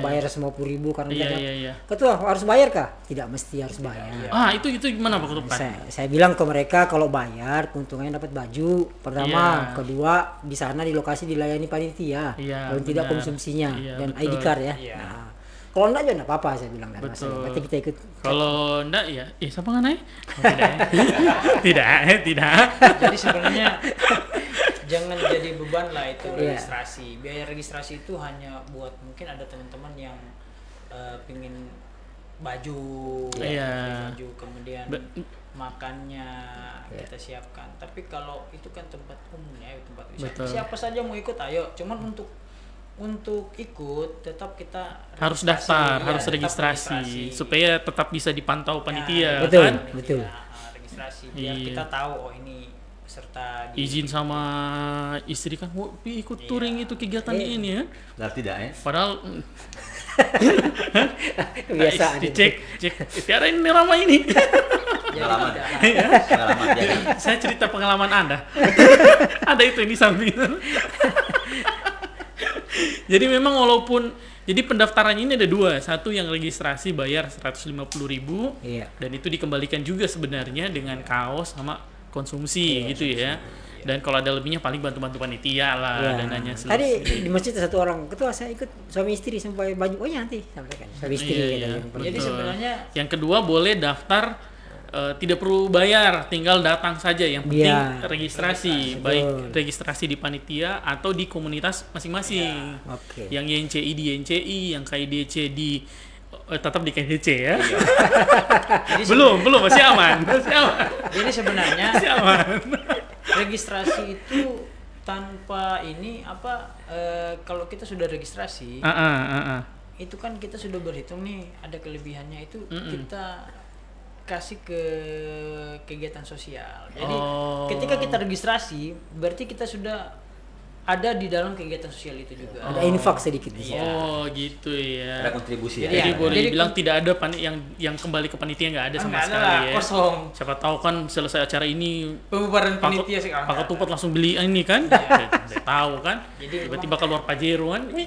[SPEAKER 2] bayar 50.000 karena banyak.
[SPEAKER 1] Iya.
[SPEAKER 2] Ketua harus bayar kah? Tidak mesti harus bayar.
[SPEAKER 1] Ah, itu gimana Pak Ketua?
[SPEAKER 2] Saya bilang ke mereka kalau bayar keuntungannya dapat baju pertama,
[SPEAKER 1] Iya.
[SPEAKER 2] kedua di sana di lokasi dilayani panitia,
[SPEAKER 1] Iya,
[SPEAKER 2] kalau tidak
[SPEAKER 1] benar.
[SPEAKER 2] konsumsinya
[SPEAKER 1] Iya,
[SPEAKER 2] dan
[SPEAKER 1] betul.
[SPEAKER 2] ID card ya.
[SPEAKER 3] Iya.
[SPEAKER 2] Nah, kalau enggak juga enggak apa-apa saya bilang dan
[SPEAKER 1] Betul.
[SPEAKER 2] berarti kita ikut.
[SPEAKER 1] Kalau enggak ya, siapa nggak naik? Oh, tidak ya. tidak.
[SPEAKER 3] Jadi sebenarnya jangan jadi beban lah itu
[SPEAKER 2] Iya.
[SPEAKER 3] registrasi. Biaya registrasi itu hanya buat mungkin ada teman-teman yang pingin baju,
[SPEAKER 1] Iya.
[SPEAKER 3] baju kemudian makannya kita siapkan. Tapi kalau itu kan tempat umum ya, tempat wisata.
[SPEAKER 1] Betul.
[SPEAKER 3] Siapa saja mau ikut ayo. Cuman untuk ikut tetap kita
[SPEAKER 1] Harus
[SPEAKER 3] registrasi,
[SPEAKER 1] daftar,
[SPEAKER 3] ya,
[SPEAKER 1] harus
[SPEAKER 3] tetap
[SPEAKER 1] registrasi supaya tetap bisa dipantau panitia
[SPEAKER 2] betul.
[SPEAKER 1] kan.
[SPEAKER 2] Betul.
[SPEAKER 3] Registrasi biar
[SPEAKER 1] Iya.
[SPEAKER 3] kita tahu oh ini peserta di
[SPEAKER 1] Izin sama istri kan, ikut touring itu kegiatan ini ya.
[SPEAKER 4] Benar tidak ya?
[SPEAKER 1] Padahal
[SPEAKER 2] Kebiasaan itu.
[SPEAKER 1] dicek, tiada ini ramai ini.
[SPEAKER 4] Pengalaman.
[SPEAKER 1] Iya.
[SPEAKER 4] Pengalaman jadi.
[SPEAKER 1] Saya cerita pengalaman Anda. Ada itu yang di samping. Jadi memang walaupun jadi pendaftarannya ini ada dua, satu yang registrasi bayar 150.000
[SPEAKER 2] Iya.
[SPEAKER 1] dan itu dikembalikan juga sebenarnya dengan kaos sama konsumsi gitu ya. Dan kalau ada lebihnya paling bantu-bantu panitia lah
[SPEAKER 2] Ya.
[SPEAKER 1] dananya
[SPEAKER 2] Tadi di masjid ada satu orang, ketua saya ikut suami istri sampai baju. Oh ya nanti sampaikan suami istri.
[SPEAKER 1] Iya.
[SPEAKER 2] katanya.
[SPEAKER 3] Jadi
[SPEAKER 1] Betul.
[SPEAKER 3] sebenarnya
[SPEAKER 1] Yang kedua boleh daftar tidak perlu bayar, tinggal datang saja. Yang penting
[SPEAKER 2] Iya.
[SPEAKER 1] registrasi,
[SPEAKER 2] Betul.
[SPEAKER 1] baik registrasi di panitia atau di komunitas masing-masing.
[SPEAKER 2] Oke.
[SPEAKER 1] Yang YNCI di YNCI, yang KIDC di tetap di KIDC ya. belum masih aman, masih aman.
[SPEAKER 3] Jadi sebenarnya
[SPEAKER 1] Masih aman.
[SPEAKER 3] registrasi itu tanpa ini kalau kita sudah registrasi itu kan kita sudah berhitung nih ada kelebihannya itu kita kasih ke kegiatan sosial. Jadi
[SPEAKER 1] Oh.
[SPEAKER 3] ketika kita registrasi berarti kita sudah ada di dalam kegiatan sosial itu juga.
[SPEAKER 2] Ada infak sedikit di sini.
[SPEAKER 1] Oh gitu ya.
[SPEAKER 4] Ada kontribusi ya.
[SPEAKER 1] Jadi
[SPEAKER 3] Iya.
[SPEAKER 1] boleh
[SPEAKER 3] Jadi
[SPEAKER 1] dibilang tidak ada yang kembali ke panitia, nggak ada sama
[SPEAKER 3] Nggak ada
[SPEAKER 1] sekali
[SPEAKER 3] lah,
[SPEAKER 1] ya.
[SPEAKER 3] kosong.
[SPEAKER 1] Siapa tahu kan selesai acara ini
[SPEAKER 3] Pembubaran panitia sih
[SPEAKER 1] Pak Ketupat langsung beli ini kan. Saya tahu kan.
[SPEAKER 3] Jadi
[SPEAKER 1] Tiba-tiba keluar Pajero kan.
[SPEAKER 3] Jadi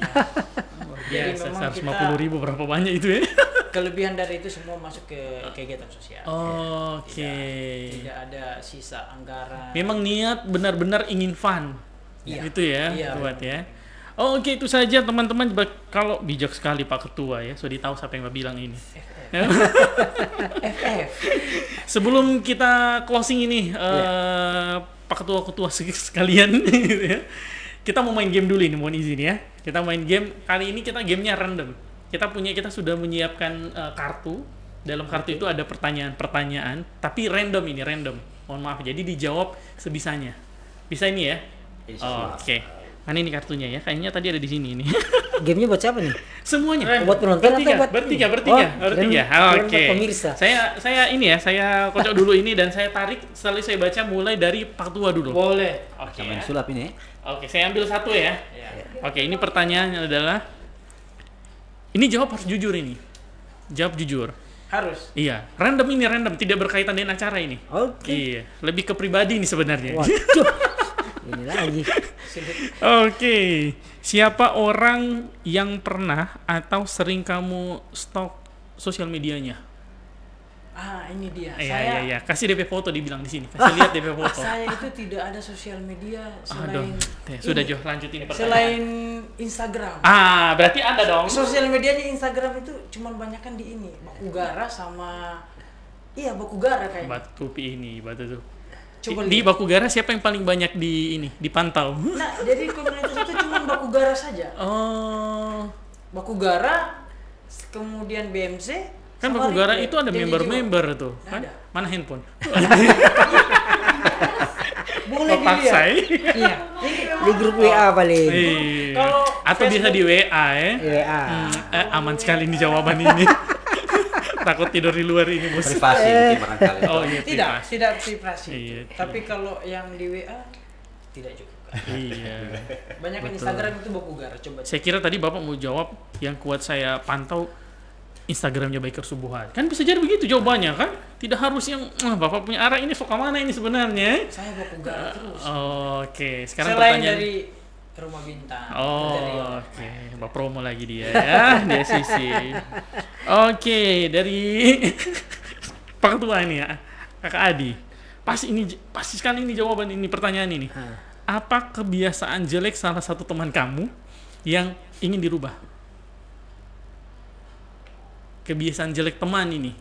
[SPEAKER 1] Biasa
[SPEAKER 3] memang
[SPEAKER 1] 150.000 berapa banyak itu ya.
[SPEAKER 3] kelebihan dari itu semua masuk ke kegiatan sosial.
[SPEAKER 1] Oke.
[SPEAKER 3] Tidak ada sisa anggaran.
[SPEAKER 1] Memang niat benar-benar ingin fun.
[SPEAKER 3] Iya.
[SPEAKER 1] Gitu ya,
[SPEAKER 3] Iya,
[SPEAKER 1] buat ya. Oh, oke, itu saja teman-teman. Kalau bijak sekali Pak Ketua ya, sudah tahu siapa yang bilang ini.
[SPEAKER 3] FF.
[SPEAKER 1] Sebelum kita closing ini, Pak Ketua-ketua sekalian, gitu ya, kita mau main game dulu ini, mohon izin ya. Kita main game, kali ini kita gamenya random. Kita sudah menyiapkan kartu. Dalam kartu itu ada pertanyaan-pertanyaan, tapi random ini, random. Mohon maaf, jadi dijawab sebisanya. Bisa ini ya? Oke. Mana ini kartunya ya? Kayaknya tadi ada di sini ini.
[SPEAKER 2] Gamenya buat siapa nih?
[SPEAKER 1] Semuanya.
[SPEAKER 2] Buat penonton atau buat
[SPEAKER 1] Bertiga.
[SPEAKER 2] keren
[SPEAKER 1] Oke.
[SPEAKER 2] buat pemirsa.
[SPEAKER 1] Saya ini ya, saya kocok dulu ini dan saya tarik setelah saya baca mulai dari Pak Tua dulu.
[SPEAKER 3] Boleh.
[SPEAKER 1] Oke.
[SPEAKER 4] Main
[SPEAKER 1] Ya.
[SPEAKER 4] sulap ini.
[SPEAKER 1] Oke, saya ambil satu ya.
[SPEAKER 3] Ya.
[SPEAKER 1] Oke, ini pertanyaannya adalah ini jawab harus jujur ini. Jawab jujur.
[SPEAKER 3] Harus.
[SPEAKER 1] Iya, random ini random, tidak berkaitan dengan acara ini.
[SPEAKER 2] Oke.
[SPEAKER 1] Iya, lebih ke pribadi nih sebenarnya.
[SPEAKER 2] Waduh. Ini lagi.
[SPEAKER 1] Oke, siapa orang yang pernah atau sering kamu stalk sosial medianya?
[SPEAKER 3] Ini dia.
[SPEAKER 1] Iya. Kasih DP foto dibilang di sini. Kasih lihat DP foto.
[SPEAKER 3] Saya itu tidak ada sosial media
[SPEAKER 1] Aduh,
[SPEAKER 3] selain
[SPEAKER 1] sudah
[SPEAKER 3] ini.
[SPEAKER 1] Jo, lanjut ini pertanyaan.
[SPEAKER 3] Selain Instagram.
[SPEAKER 1] Berarti ada dong.
[SPEAKER 3] Sosial medianya Instagram itu cuman banyakan di ini, Bakugara sama Bakugara kayaknya.
[SPEAKER 1] Batu ini, batu tuh.
[SPEAKER 3] Coba
[SPEAKER 1] Di
[SPEAKER 3] lihat.
[SPEAKER 1] Bakugara siapa yang paling banyak dipantau?
[SPEAKER 3] Nah, jadi komunitas itu cuman Bakugara saja.
[SPEAKER 1] Oh,
[SPEAKER 3] Bakugara, kemudian BMC.
[SPEAKER 1] Kan
[SPEAKER 3] sama
[SPEAKER 1] Bakugara
[SPEAKER 3] Ripley.
[SPEAKER 1] itu ada
[SPEAKER 3] Janji
[SPEAKER 1] member-member tuh,
[SPEAKER 3] Nggak
[SPEAKER 1] kan?
[SPEAKER 3] ada.
[SPEAKER 1] Mana handphone?
[SPEAKER 3] Boleh
[SPEAKER 1] Paksa
[SPEAKER 3] dilihat. Iya.
[SPEAKER 2] Di grup WA paling.
[SPEAKER 1] Iya.
[SPEAKER 3] Kalau
[SPEAKER 1] Atau bisa di WA ya.
[SPEAKER 2] WA.
[SPEAKER 1] Aman sekali nih jawaban ini. Takut tidur di luar ini, Bos.
[SPEAKER 4] Privasi mungkin barangkali.
[SPEAKER 1] Oh iya,
[SPEAKER 3] tidak,
[SPEAKER 1] privasi.
[SPEAKER 3] tidak privasi.
[SPEAKER 1] Iya,
[SPEAKER 3] Tapi kalau yang di WA tidak juga.
[SPEAKER 1] Iya.
[SPEAKER 3] Banyak kan
[SPEAKER 1] Betul.
[SPEAKER 3] Instagram itu Bakugara, coba.
[SPEAKER 1] Saya kira tadi Bapak mau jawab yang kuat saya pantau Instagramnya Biker Subuhan. Kan bisa jadi begitu jawabannya kan? Tidak harus yang Bapak punya arah ini suka mana ini sebenarnya.
[SPEAKER 3] Saya Bakugara terus.
[SPEAKER 1] Oke, sekarang
[SPEAKER 3] Selain
[SPEAKER 1] pertanyaan.
[SPEAKER 3] dari Rumah Bintang. dari
[SPEAKER 1] Oh, oke. Bapak promo lagi dia ya, dia sisi. Oke, dari Pak Ketua ini ya, Kakak Adi. Pasti sekali ini jawaban ini pertanyaan ini. Apa kebiasaan jelek salah satu teman kamu yang ingin dirubah? Kebiasaan jelek teman ini,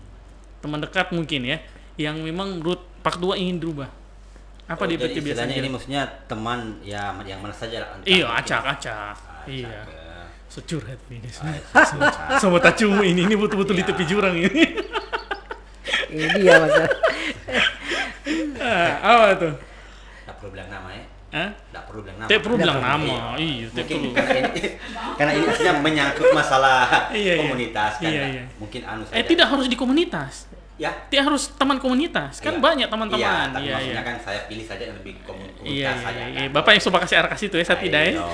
[SPEAKER 1] teman dekat mungkin ya, yang memang menurut Pak Ketua ingin dirubah. Apa dia
[SPEAKER 4] Jadi
[SPEAKER 1] kebiasaan
[SPEAKER 4] istilahnya ini
[SPEAKER 1] jelek?
[SPEAKER 4] maksudnya teman ya yang mana saja lah. Entah
[SPEAKER 1] Iya,
[SPEAKER 4] mungkin-
[SPEAKER 1] acak-acak.
[SPEAKER 4] Acak,
[SPEAKER 1] Iya.
[SPEAKER 4] ya.
[SPEAKER 1] Securhat ini.
[SPEAKER 4] Acak.
[SPEAKER 1] Sama tacumu ini betul-betul di
[SPEAKER 4] Iya.
[SPEAKER 1] tepi jurang ini.
[SPEAKER 2] Ini dia masalah.
[SPEAKER 1] Apa tuh?
[SPEAKER 4] Nggak perlu bilang nama ya.
[SPEAKER 1] Hah?
[SPEAKER 4] Nggak perlu bilang nama.
[SPEAKER 1] Tidak perlu bilang
[SPEAKER 4] Iya.
[SPEAKER 1] nama. Iya, tidak
[SPEAKER 4] Mungkin
[SPEAKER 1] perlu.
[SPEAKER 4] karena ini maksudnya menyangkut masalah
[SPEAKER 1] Iya, iya.
[SPEAKER 4] komunitas kan.
[SPEAKER 1] Iya,
[SPEAKER 4] ya.
[SPEAKER 1] iya.
[SPEAKER 4] Mungkin anu saja.
[SPEAKER 1] Tidak harus di komunitas.
[SPEAKER 4] Ya.
[SPEAKER 1] Tidak harus teman komunitas. Kan
[SPEAKER 4] Iya.
[SPEAKER 1] banyak
[SPEAKER 4] Iya,
[SPEAKER 1] teman-teman.
[SPEAKER 4] tapi
[SPEAKER 1] Iya,
[SPEAKER 4] maksudnya
[SPEAKER 1] iya.
[SPEAKER 4] kan saya pilih saja yang lebih
[SPEAKER 1] Iya,
[SPEAKER 4] komunitas
[SPEAKER 1] iya,
[SPEAKER 4] saja.
[SPEAKER 1] iya.
[SPEAKER 4] kan.
[SPEAKER 1] Bapak yang suka kasih arah ke situ ya, saya tidak ya.
[SPEAKER 4] Ayo.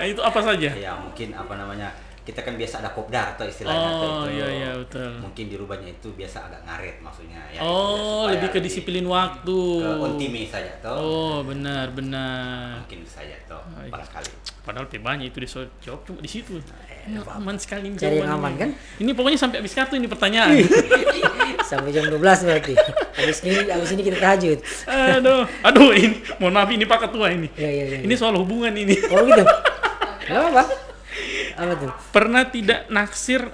[SPEAKER 1] Itu apa saja?
[SPEAKER 4] Ya mungkin apa namanya, kita kan biasa ada kopdar atau istilahnya atau
[SPEAKER 1] Oh,
[SPEAKER 4] itu.
[SPEAKER 1] iya, iya, betul.
[SPEAKER 4] Mungkin dirubahnya itu biasa agak ngaret maksudnya ya.
[SPEAKER 1] Oh,
[SPEAKER 4] supaya
[SPEAKER 1] lebih ke disiplin waktu.
[SPEAKER 4] ke ultime saja toh.
[SPEAKER 1] Oh, benar, benar.
[SPEAKER 4] Mungkin saja toh
[SPEAKER 1] iya.
[SPEAKER 4] barangkali.
[SPEAKER 1] Padahal banyak itu jawab cuma di situ. Aman sekali
[SPEAKER 2] Cari yang
[SPEAKER 1] jawaban
[SPEAKER 2] aman
[SPEAKER 1] ini.
[SPEAKER 2] kan?
[SPEAKER 1] Ini pokoknya sampai habis kartu ini pertanyaan.
[SPEAKER 2] Sampai jam 12 berarti. Habis ini kita tahajud.
[SPEAKER 1] Aduh, ini mohon maaf ini Pak Ketua ini.
[SPEAKER 2] Iya.
[SPEAKER 1] Ini soal hubungan ini.
[SPEAKER 2] Oh gitu. Kenapa? Apa tuh?
[SPEAKER 1] Pernah tidak naksir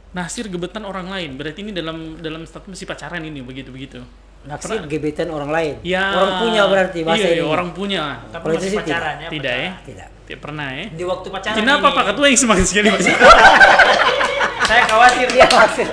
[SPEAKER 1] naksir gebetan orang lain? Berarti ini dalam status masih pacaran ini begitu.
[SPEAKER 2] Naksir gebetan orang lain.
[SPEAKER 1] Ya.
[SPEAKER 2] Orang punya berarti bahasa
[SPEAKER 1] iya,
[SPEAKER 2] ini.
[SPEAKER 1] orang punya.
[SPEAKER 3] Tapi
[SPEAKER 2] Kalau itu
[SPEAKER 3] masih
[SPEAKER 2] sih
[SPEAKER 3] pacaran ya.
[SPEAKER 1] Tidak ya?
[SPEAKER 3] pacaran.
[SPEAKER 2] Tidak.
[SPEAKER 1] Tidak pernah ya.
[SPEAKER 3] Di waktu pacaran
[SPEAKER 1] Kenapa
[SPEAKER 3] ini,
[SPEAKER 1] Pak Ketua yang semangat sekali Mas?
[SPEAKER 3] Saya khawatir
[SPEAKER 2] Iya maksud.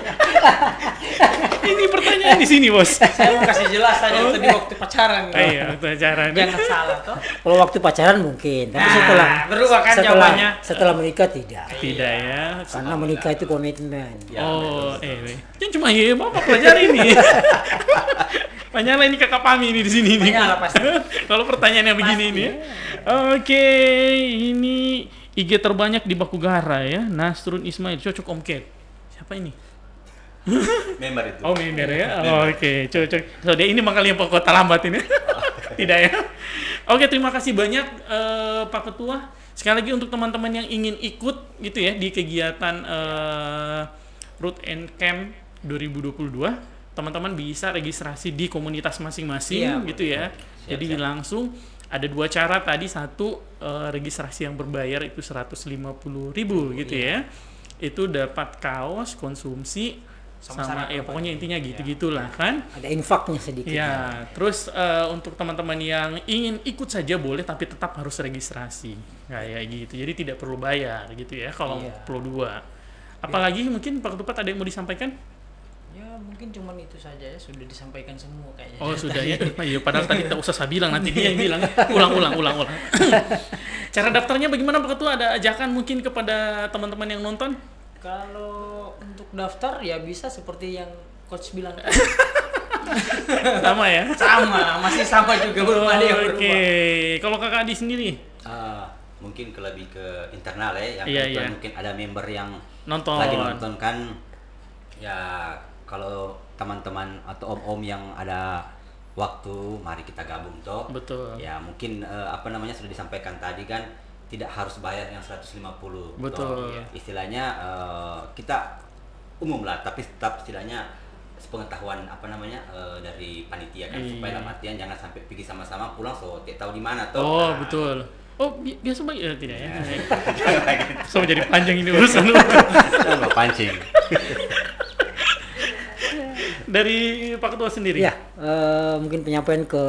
[SPEAKER 1] Ini pertanyaan di sini, Bos.
[SPEAKER 3] saya mau kasih jelas saja itu di waktu pacaran.
[SPEAKER 1] Iya, pacaran.
[SPEAKER 3] Jangan salah toh.
[SPEAKER 2] Kalau waktu pacaran mungkin, tapi
[SPEAKER 3] Nah,
[SPEAKER 2] setelah
[SPEAKER 3] berubah kan jawabannya.
[SPEAKER 2] setelah menikah tidak.
[SPEAKER 1] Tidak ya.
[SPEAKER 2] Karena menikah itu komitmen.
[SPEAKER 4] Ya,
[SPEAKER 1] Oh, Jangan cuma iya, Bapak pelajari ini. Panyala ini kakak Pami ini di sini nih.
[SPEAKER 3] Panyala pasti.
[SPEAKER 1] Kalau pertanyaannya begini
[SPEAKER 3] Pasti.
[SPEAKER 1] ini. Oke, ini IG terbanyak di Bakugara ya. Nasrun Ismail, cocok Om Ket. Siapa ini?
[SPEAKER 4] Member itu.
[SPEAKER 1] Oh, member ya. Oke, cocok. So, dia ini makanya Pak Kota lambat ini. Tidak ya. Oke, terima kasih banyak Pak Ketua. Sekali lagi untuk teman-teman yang ingin ikut gitu ya di kegiatan Root and Camp 2022. Teman-teman bisa registrasi di komunitas masing-masing
[SPEAKER 3] Iya,
[SPEAKER 1] gitu ya. Jadi langsung ada dua cara tadi, satu registrasi yang berbayar itu 150.000 gitu ya. Itu dapat kaos konsumsi sama ya pokoknya intinya gitu-gitulah kan.
[SPEAKER 2] Ada infaknya sedikit.
[SPEAKER 1] Ya, terus untuk teman-teman yang ingin ikut saja boleh tapi tetap harus registrasi. Kayak gitu. Jadi tidak perlu bayar gitu ya kalau perlu dua. Apalagi mungkin Pak Ketupat ada yang mau disampaikan?
[SPEAKER 3] Ya mungkin cuman itu saja ya, sudah disampaikan semua kayaknya.
[SPEAKER 1] Oh sudah ya. Iya, padahal tadi tak usah saya bilang, nanti dia yang bilang. Ulang. Cara daftarnya bagaimana Pak Ketua? Ada ajakan mungkin kepada teman-teman yang nonton?
[SPEAKER 3] Kalau untuk daftar ya bisa seperti yang coach bilang.
[SPEAKER 1] Sama ya?
[SPEAKER 3] Sama, masih sama juga belum ada yang berubah.
[SPEAKER 1] Oke. Kalau Kakak Adi sendiri
[SPEAKER 4] Mungkin lebih ke internal ya, yang
[SPEAKER 1] Iya,
[SPEAKER 4] kebetulan
[SPEAKER 1] iya.
[SPEAKER 4] mungkin ada member yang
[SPEAKER 1] nonton.
[SPEAKER 4] lagi nonton kan. Ya kalau teman-teman atau om-om yang ada waktu, mari kita gabung toh.
[SPEAKER 1] Betul.
[SPEAKER 4] Ya mungkin apa namanya sudah disampaikan tadi kan, tidak harus bayar yang 150.
[SPEAKER 1] Betul.
[SPEAKER 4] Toh. Istilahnya kita umum lah, tapi tetap istilahnya sepengetahuan apa namanya dari panitia kan, supaya dalam artian jangan sampai pergi sama-sama pulang tidak tahu di mana toh.
[SPEAKER 1] Oh,
[SPEAKER 4] Nah,
[SPEAKER 1] betul. Oh, biasa baik ya tidak ya?
[SPEAKER 4] gitu.
[SPEAKER 1] So jadi panjang ini urusan.
[SPEAKER 4] Jangan mau pancing.
[SPEAKER 1] Dari Pak Ketua sendiri.
[SPEAKER 2] Ya, mungkin penyampaian ke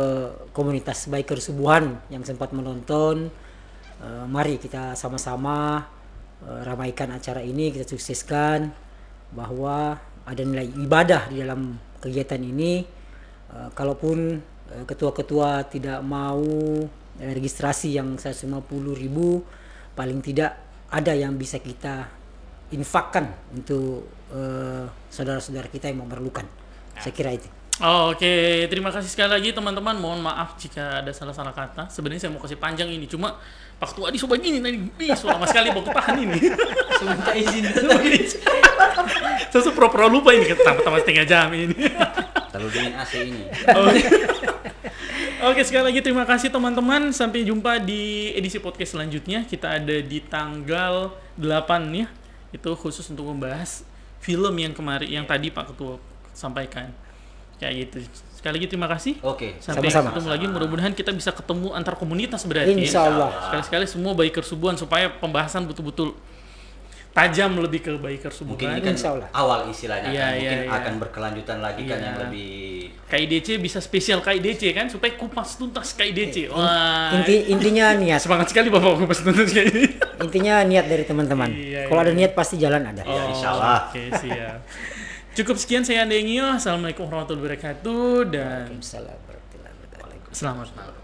[SPEAKER 2] komunitas biker Subuhan yang sempat menonton. Mari kita sama-sama ramaikan acara ini, kita sukseskan, bahwa ada nilai ibadah di dalam kegiatan ini. Kalaupun ketua-ketua tidak mau registrasi yang 150.000, paling tidak ada yang bisa kita infakkan untuk saudara-saudara kita yang memerlukan. Saya kira itu.
[SPEAKER 1] Oke, terima kasih sekali lagi teman-teman. Mohon maaf jika ada salah-salah kata. Sebenarnya saya mau kasih panjang ini, cuma Pak Ketua Adi sobat gini tadi, lama sekali mau ketahan ini.
[SPEAKER 3] Sebentar izin.
[SPEAKER 1] Saya pura-pura lupa ini, pertama setengah jam ini.
[SPEAKER 4] Terlalu dingin AC ini.
[SPEAKER 1] Oke, sekali lagi terima kasih teman-teman. Sampai jumpa di edisi podcast selanjutnya. Kita ada di tanggal 8 ya. Itu khusus untuk membahas film yang kemarin, yang tadi Pak Ketua sampaikan. Kayak gitu. Sekali lagi terima kasih.
[SPEAKER 4] Oke.
[SPEAKER 1] Sampai
[SPEAKER 2] sama-sama.
[SPEAKER 1] ketemu lagi. Mudah-mudahan kita bisa ketemu antar komunitas berarti.
[SPEAKER 2] Insya Allah.
[SPEAKER 1] Sekali-sekali semua biker Subuhan supaya pembahasan betul-betul tajam lebih ke biker
[SPEAKER 4] Mungkin
[SPEAKER 1] Subuhan.
[SPEAKER 4] ini kan
[SPEAKER 2] Insya Allah.
[SPEAKER 4] awal istilahnya
[SPEAKER 1] Iya,
[SPEAKER 4] kan.
[SPEAKER 1] iya,
[SPEAKER 4] Mungkin
[SPEAKER 1] iya.
[SPEAKER 4] akan berkelanjutan lagi kan
[SPEAKER 1] Iya.
[SPEAKER 4] yang lebih
[SPEAKER 1] KIDC bisa spesial KIDC kan supaya kupas tuntas KIDC. Wah.
[SPEAKER 2] Intinya niat.
[SPEAKER 1] Semangat sekali Bapak kupas tuntas kayak ini.
[SPEAKER 2] Intinya niat dari teman-teman.
[SPEAKER 1] Iya,
[SPEAKER 2] Kalau
[SPEAKER 1] iya.
[SPEAKER 2] ada niat pasti jalan ada.
[SPEAKER 4] Ya, insya Allah.
[SPEAKER 1] Oke, siap. Cukup sekian, saya Ande Ngio. Assalamualaikum warahmatullahi wabarakatuh dan
[SPEAKER 2] Waalaikumsalam warahmatullahi wabarakatuh.
[SPEAKER 1] selamat malam.